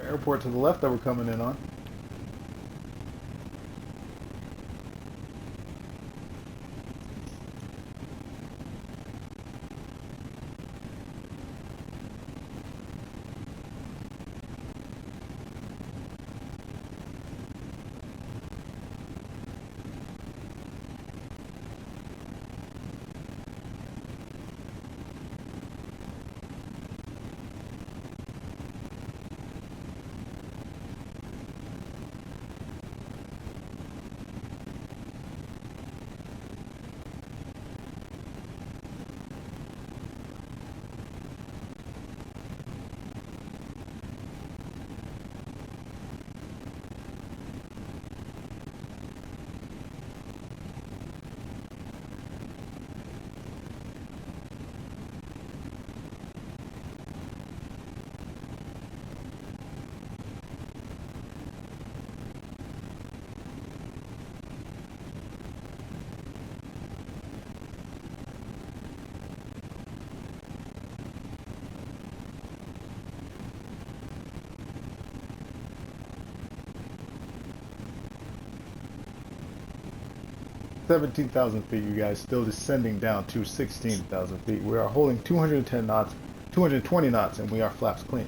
Airport to the left that we're coming in on. $17,000 feet, you guys, still descending down to 16,000 feet. We are holding 210 knots, 220 knots, and we are flaps clean.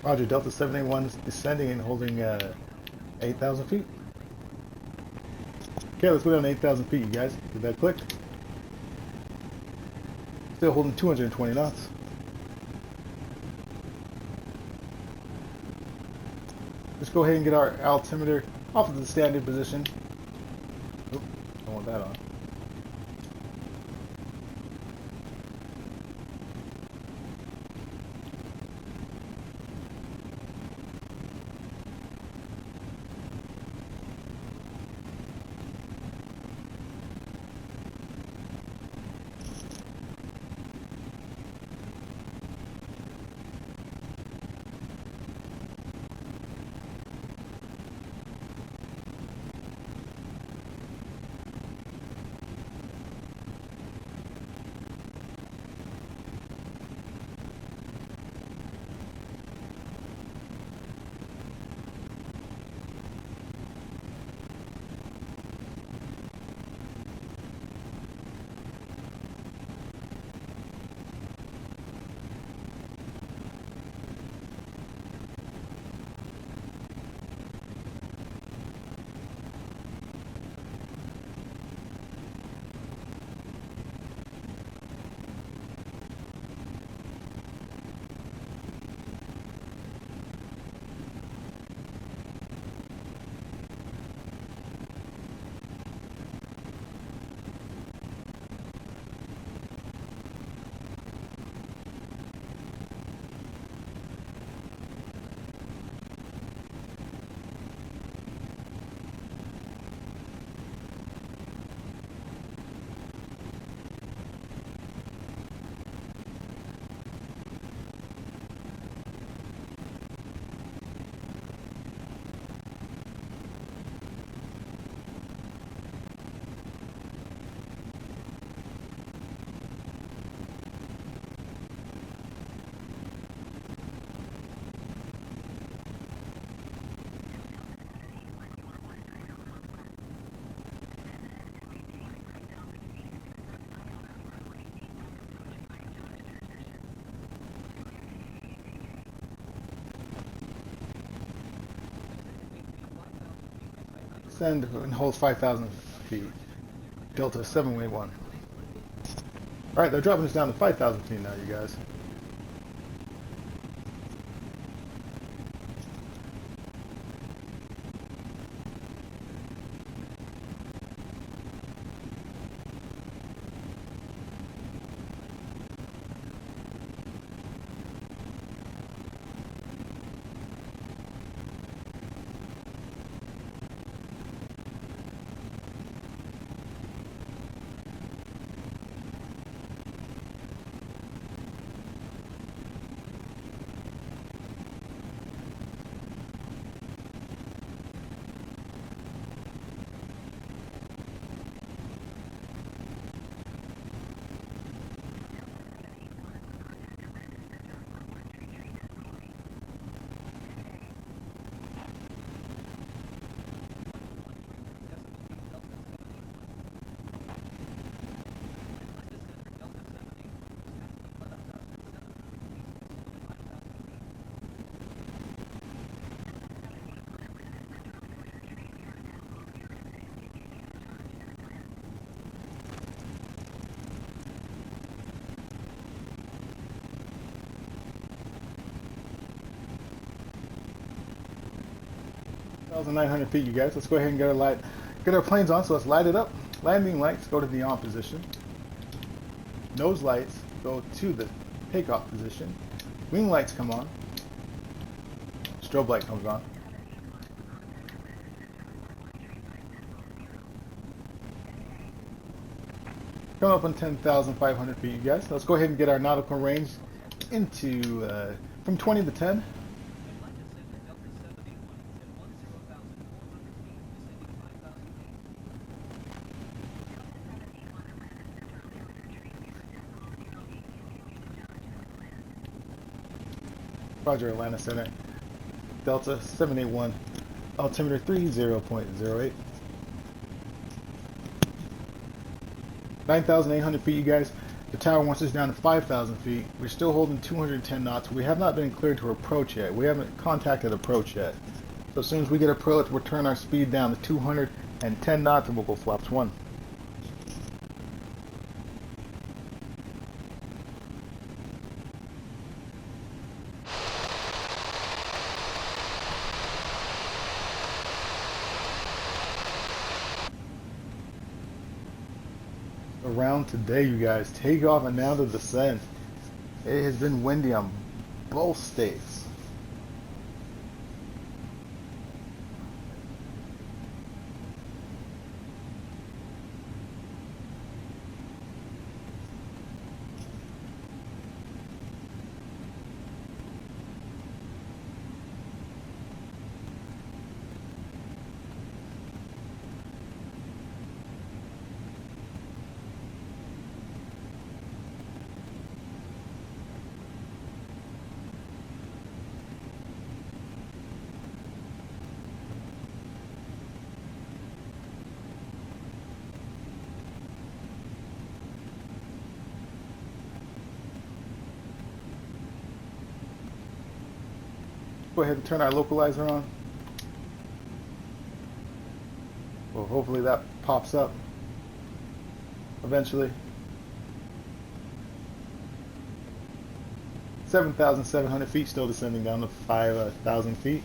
Roger, Delta 781 is descending and holding 8,000 feet. Okay, let's go down to 8,000 feet, you guys. Did that click? Still holding 220 knots. Let's go ahead and get our altimeter off of the standard position. Oop, don't want that on. Send and hold 5,000 feet. Delta 781. Alright, they're dropping us down to 5,000 feet now, you guys. Thousand 900 feet, you guys. Let's go ahead and get our planes on. So let's light it up. Landing lights go to the on position. Nose lights go to the takeoff position. Wing lights come on. Strobe light comes on. Coming up on 10,500 feet, you guys. Let's go ahead and get our nautical range into from 20 to 10. Roger, Atlanta Center. Delta 781. Altimeter 30.08. 9,800 feet, you guys. The tower wants us down to 5,000 feet. We're still holding 210 knots. We have not been cleared to approach yet. We haven't contacted approach yet. So as soon as we get approach, we'll turn our speed down to 210 knots and we'll go flaps 1. Around today, you guys, take off and now to descent. It has been windy on both states. Go ahead and turn our localizer on. Well, hopefully that pops up eventually. 7,700 feet, still descending down to 5,000 feet.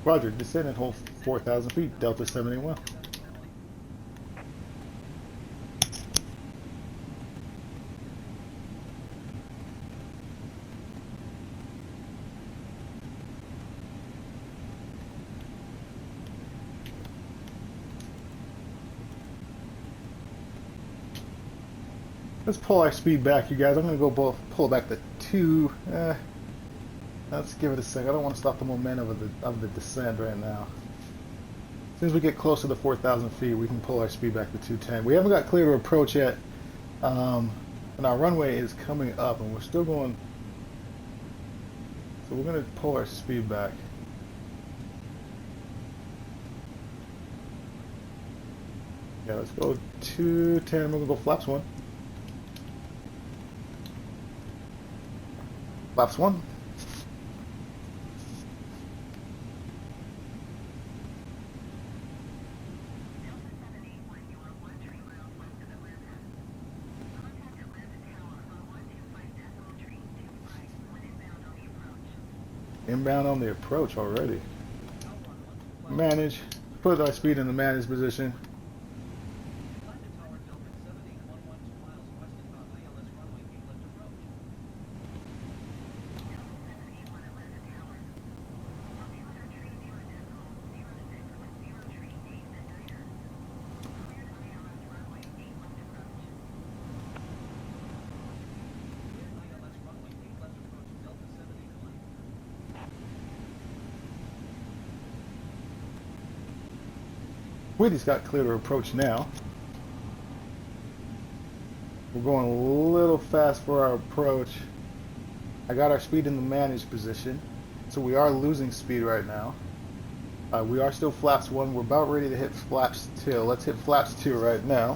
Roger, descend and hold 4,000 feet, Delta 71. Let's pull our speed back, you guys. I'm going to go pull back to 2. Let's give it a sec. I don't want to stop the momentum of the descent right now. As soon as we get close to the 4,000 feet, we can pull our speed back to 210. We haven't got clear to approach yet, and our runway is coming up, and we're still going. So we're going to pull our speed back. Yeah, let's go 210. We're going to go flaps 1. Flaps 1. Inbound on the approach already. Manage. Put our speed in the manage position. Whitty's got clear to approach now. We're going a little fast for our approach. I got our speed in the managed position, so we are losing speed right now. We are still flaps 1. We're about ready to hit flaps 2. Let's hit flaps 2 right now.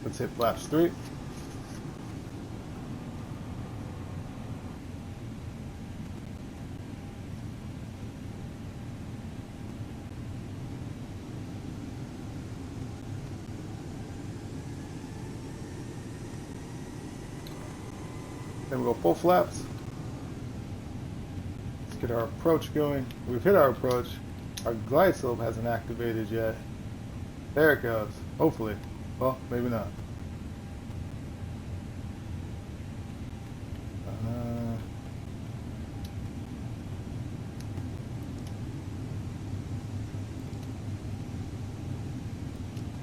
Let's hit flaps 3. Then we go full flaps. get our approach going. We've hit our approach. Our glide slope hasn't activated yet. There it goes. Hopefully. Well, maybe not.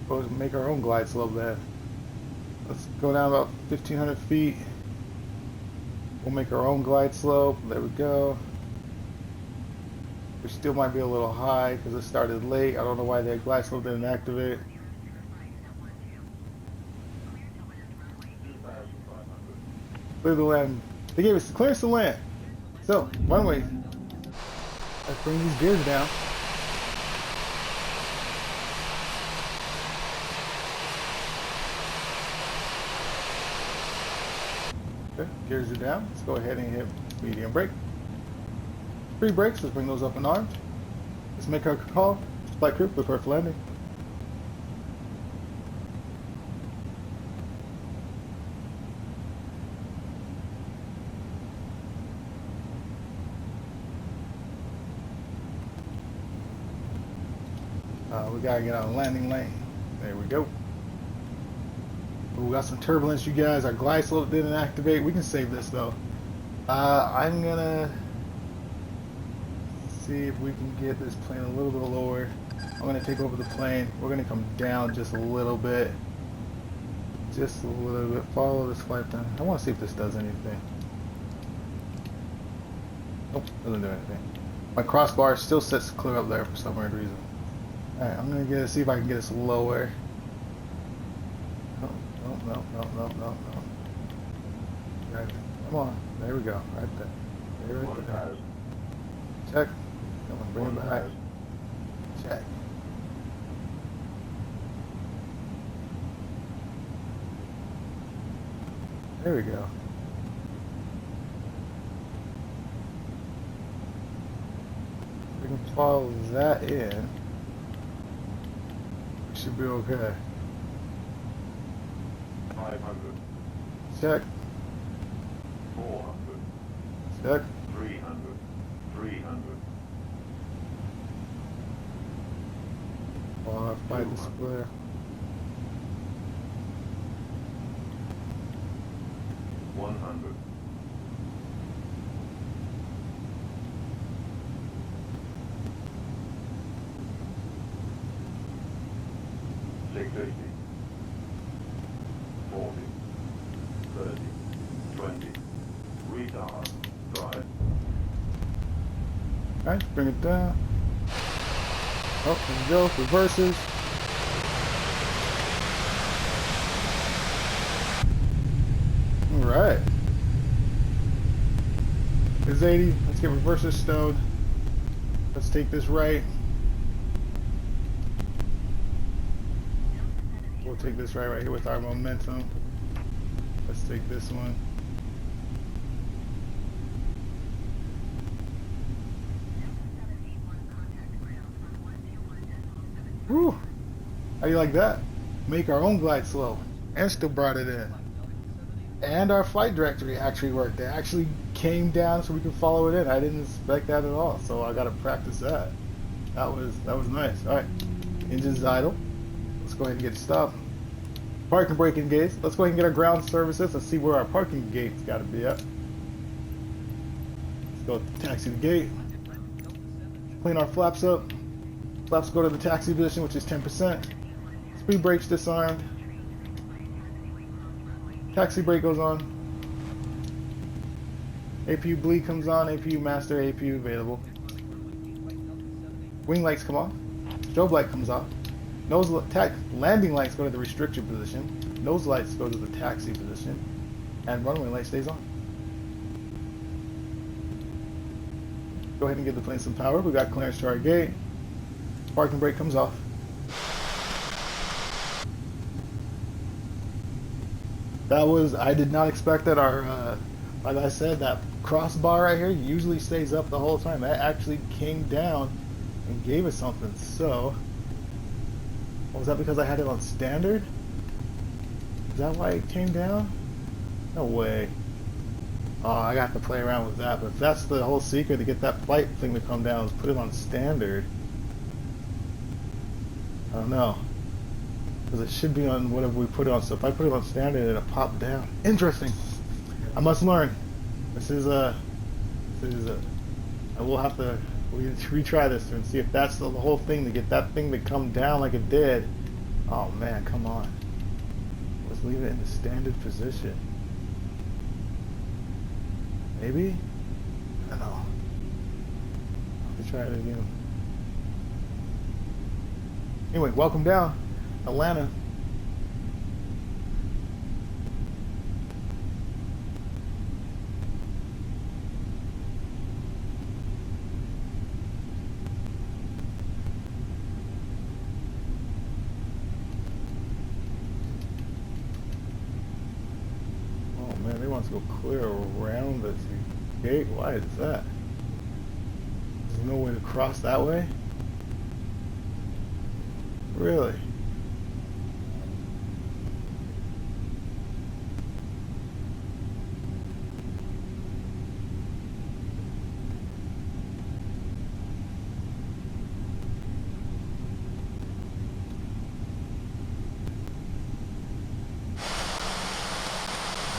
We'll make our own glide slope there. Let's go down about 1,500 feet. We'll make our own glide slope. There we go. We still might be a little high because it started late. I don't know why that glide slope didn't activate. Clear the land. They gave us clearance to land. So, runway. Let's bring these gears down. Okay, gears are down. Let's go ahead and hit medium brake. Free brakes, let's bring those up in arms. Let's make our call. Flight crew, prepare for landing. We gotta get on the landing lane. There we go. We got some turbulence, you guys. Our glide slope didn't activate. We can save this though. I'm gonna see if we can get this plane a little bit lower. I'm gonna take over the plane. We're gonna come down just a little bit. Just a little bit. Follow this flight plan. I wanna see if this does anything. Nope, doesn't do anything. My crossbar still sits clear up there for some weird reason. Alright, I'm gonna see if I can get us lower. No. Right, come on. There we go. Right there. There, right there. Check. Come on, bring it back. Check. There we go. We can follow that in. We should be okay. 500. Check. 400. Check. 300. 300. Bar flight display. 100. 680. 40. 30. 20. Retard. Drive. Alright, bring it down. Oh, there we go. Reverses. Alright. It's 80. Let's get reverses stowed. Let's take this right. We'll take this right here with our momentum. Let's take this one. Woo! How do you like that? Make our own glide slope. And still brought it in. And our flight directory actually worked. It actually came down so we could follow it in. I didn't expect that at all, so I gotta practice that. That was nice. Alright. Engine's idle. Let's go ahead and get stopped. Parking brake engaged. Let's go ahead and get our ground services and see where our parking gate's gotta be at. Let's go taxi the gate. Clean our flaps up. Flaps go to the taxi position, which is 10%. Speed brakes disarmed. Taxi brake goes on. APU bleed comes on. APU master. APU available. Wing lights come off. Strobe light comes off. Landing lights go to the restriction position. Nose lights go to the taxi position. And runway light stays on. Go ahead and give the plane some power. We got clearance to our gate. Parking brake comes off. I did not expect that like I said, that crossbar right here usually stays up the whole time. That actually came down and gave us something. So, was that because I had it on standard? Is that why it came down? No way. Oh, I got to play around with that. But if that's the whole secret to get that flight thing to come down, is put it on standard. I don't know. Because it should be on whatever we put it on. So if I put it on standard, it'll pop down. Interesting. I must learn. This is a. I will have to retry this and see if that's the whole thing to get that thing to come down like it did. Oh man, come on. Let's leave it in the standard position. Maybe? I don't know. I'll have to try it again. Anyway, welcome down, Atlanta. Oh man, they want to go clear around the gate. Why is that? There's no way to cross that way? Really?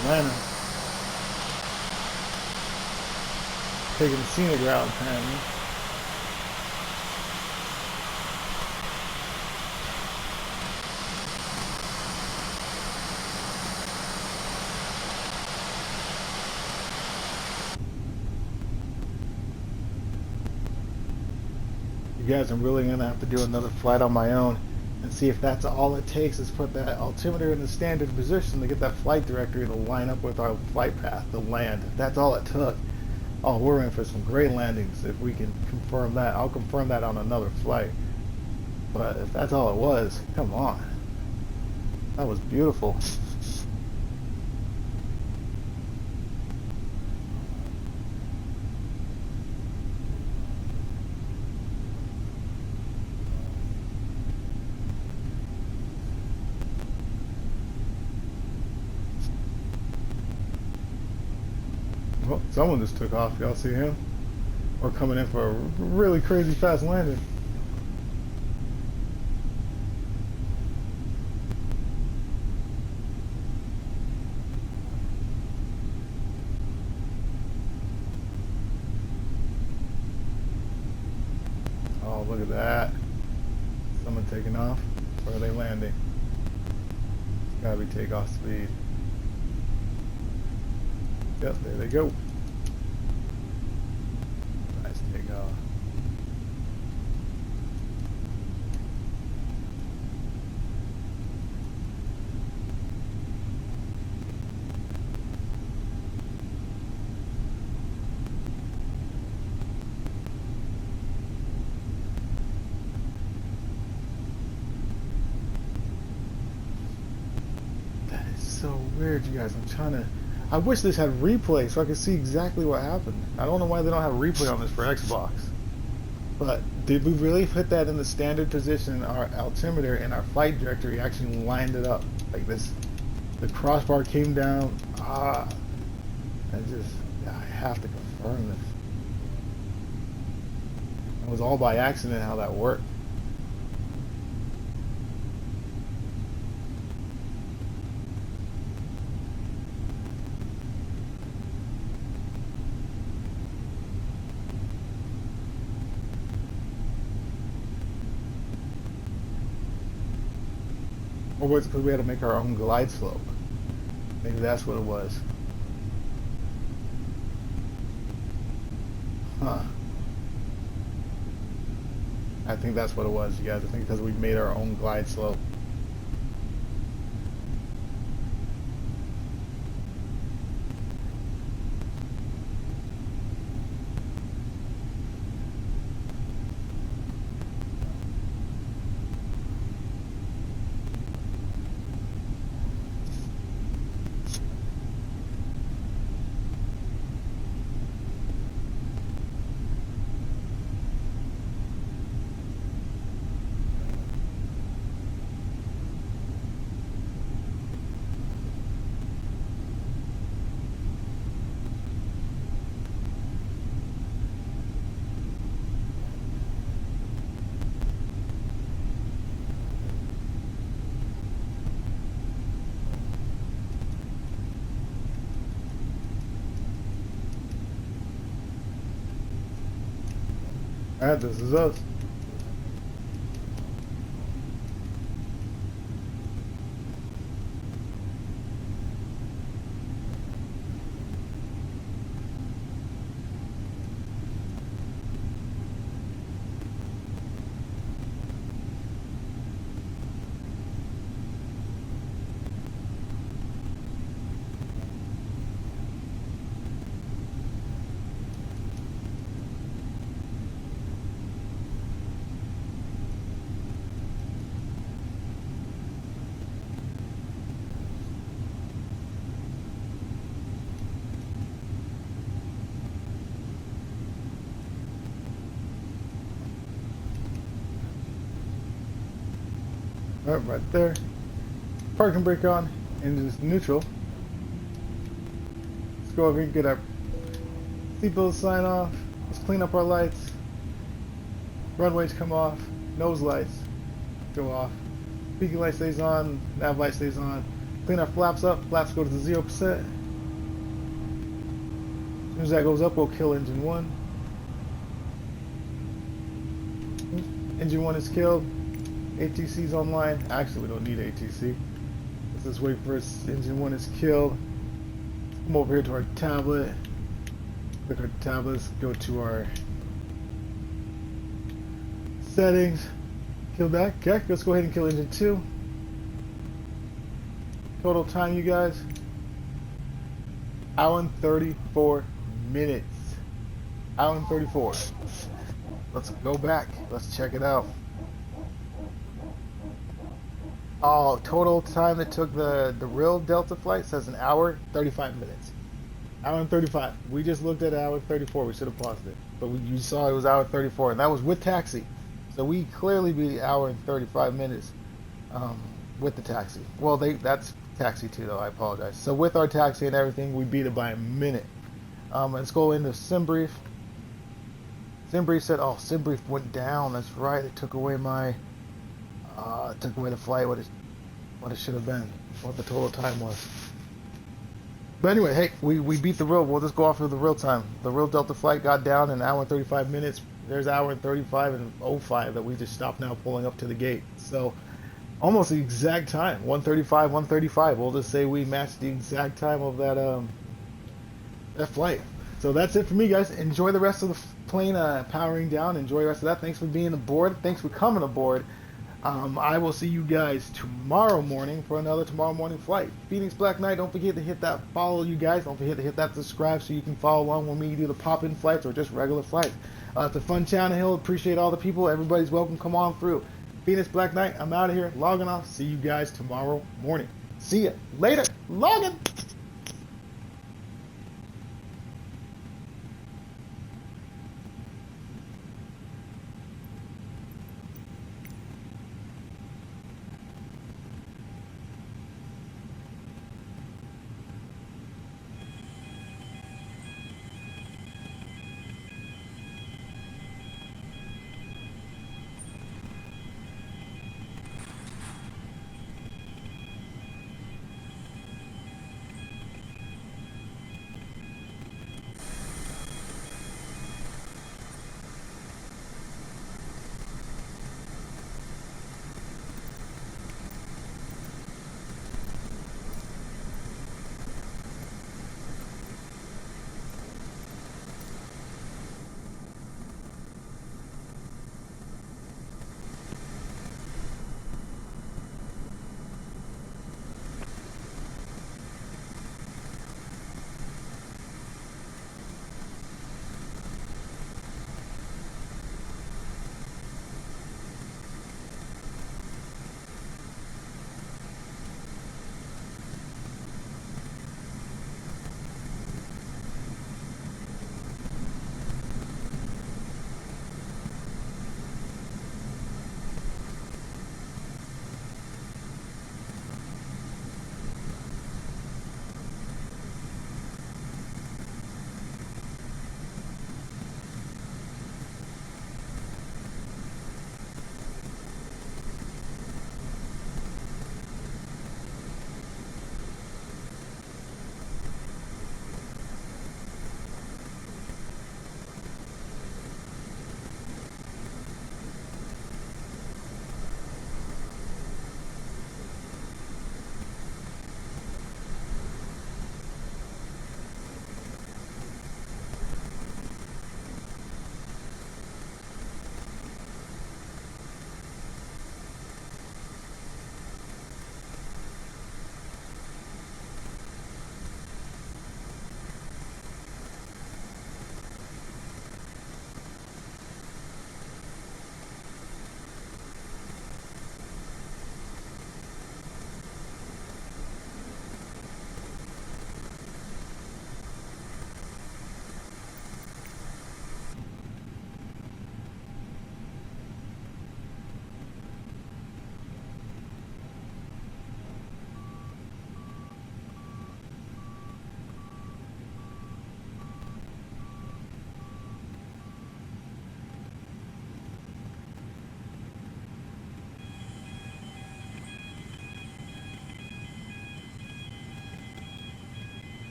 Atlanta. Taking the scenic route apparently. You guys, I'm really gonna have to do another flight on my own and see if that's all it takes is put that altimeter in the standard position to get that flight directory to line up with our flight path to land. If that's all it took, oh, we're in for some great landings if we can confirm that. I'll confirm that on another flight. But if that's all it was, come on. That was beautiful. Well, someone just took off. Y'all see him? We're coming in for a really crazy fast landing. Oh, look at that. Someone taking off. Where are they landing? It's gotta be takeoff speed. Yep, there they go. Nice takeoff. That is so weird, you guys. I'm trying to. I wish this had replay so I could see exactly what happened. I don't know why they don't have replay on this for Xbox. But did we really put that in the standard position? Our altimeter and our flight directory actually lined it up like this. The crossbar came down. I have to confirm this. It was all by accident how that worked. Or was it because we had to make our own glide slope? Maybe that's what it was. Huh. I think that's what it was, you guys. I think because we made our own glide slope. Alright, this is us. Alright, right there. Parking brake on, engine's neutral. Let's go over here and get our seatbelt sign off. Let's clean up our lights. Runways come off. Nose lights go off. Beacon light stays on. Nav light stays on. Clean our flaps up. Flaps go to the 0%. As soon as that goes up, we'll kill engine 1. Engine 1 is killed. ATC's online. Actually, we don't need ATC. Let's just wait for engine 1 is killed. Come over here to our tablet. Click our tablets. Go to our settings. Kill that. Okay, let's go ahead and kill engine 2. Total time, you guys. Hour and 34 minutes. Hour and 34. Let's go back. Let's check it out. Oh, total time it took the real Delta flight says an hour, 35 minutes. Hour and 35. We just looked at hour 34. We should have paused it. But you saw it was hour 34, and that was with taxi. So we clearly beat hour and 35 minutes with the taxi. Well, that's taxi too, though. I apologize. So with our taxi and everything, we beat it by a minute. Let's go into SimBrief. SimBrief said, oh, SimBrief went down. That's right. It took away my... took away the flight, what it should have been, what the total time was. But anyway, hey, we beat the real. We'll just go off of the real time. The real Delta flight got down in an hour and 35 minutes. There's hour and 35 and 05 that we just stopped now pulling up to the gate. So almost the exact time, 135, 135. We'll just say we matched the exact time of that flight. So that's it for me, guys. Enjoy the rest of the plane powering down. Enjoy the rest of that. Thanks for being aboard. Thanks for coming aboard. I will see you guys tomorrow morning for another tomorrow morning flight. Phoenix Black Knight, don't forget to hit that follow, you guys. Don't forget to hit that subscribe so you can follow along when we do the pop-in flights or just regular flights. It's a fun channel. Appreciate all the people. Everybody's welcome. Come on through. Phoenix Black Knight, I'm out of here. Logging off. See you guys tomorrow morning. See ya later. Logging.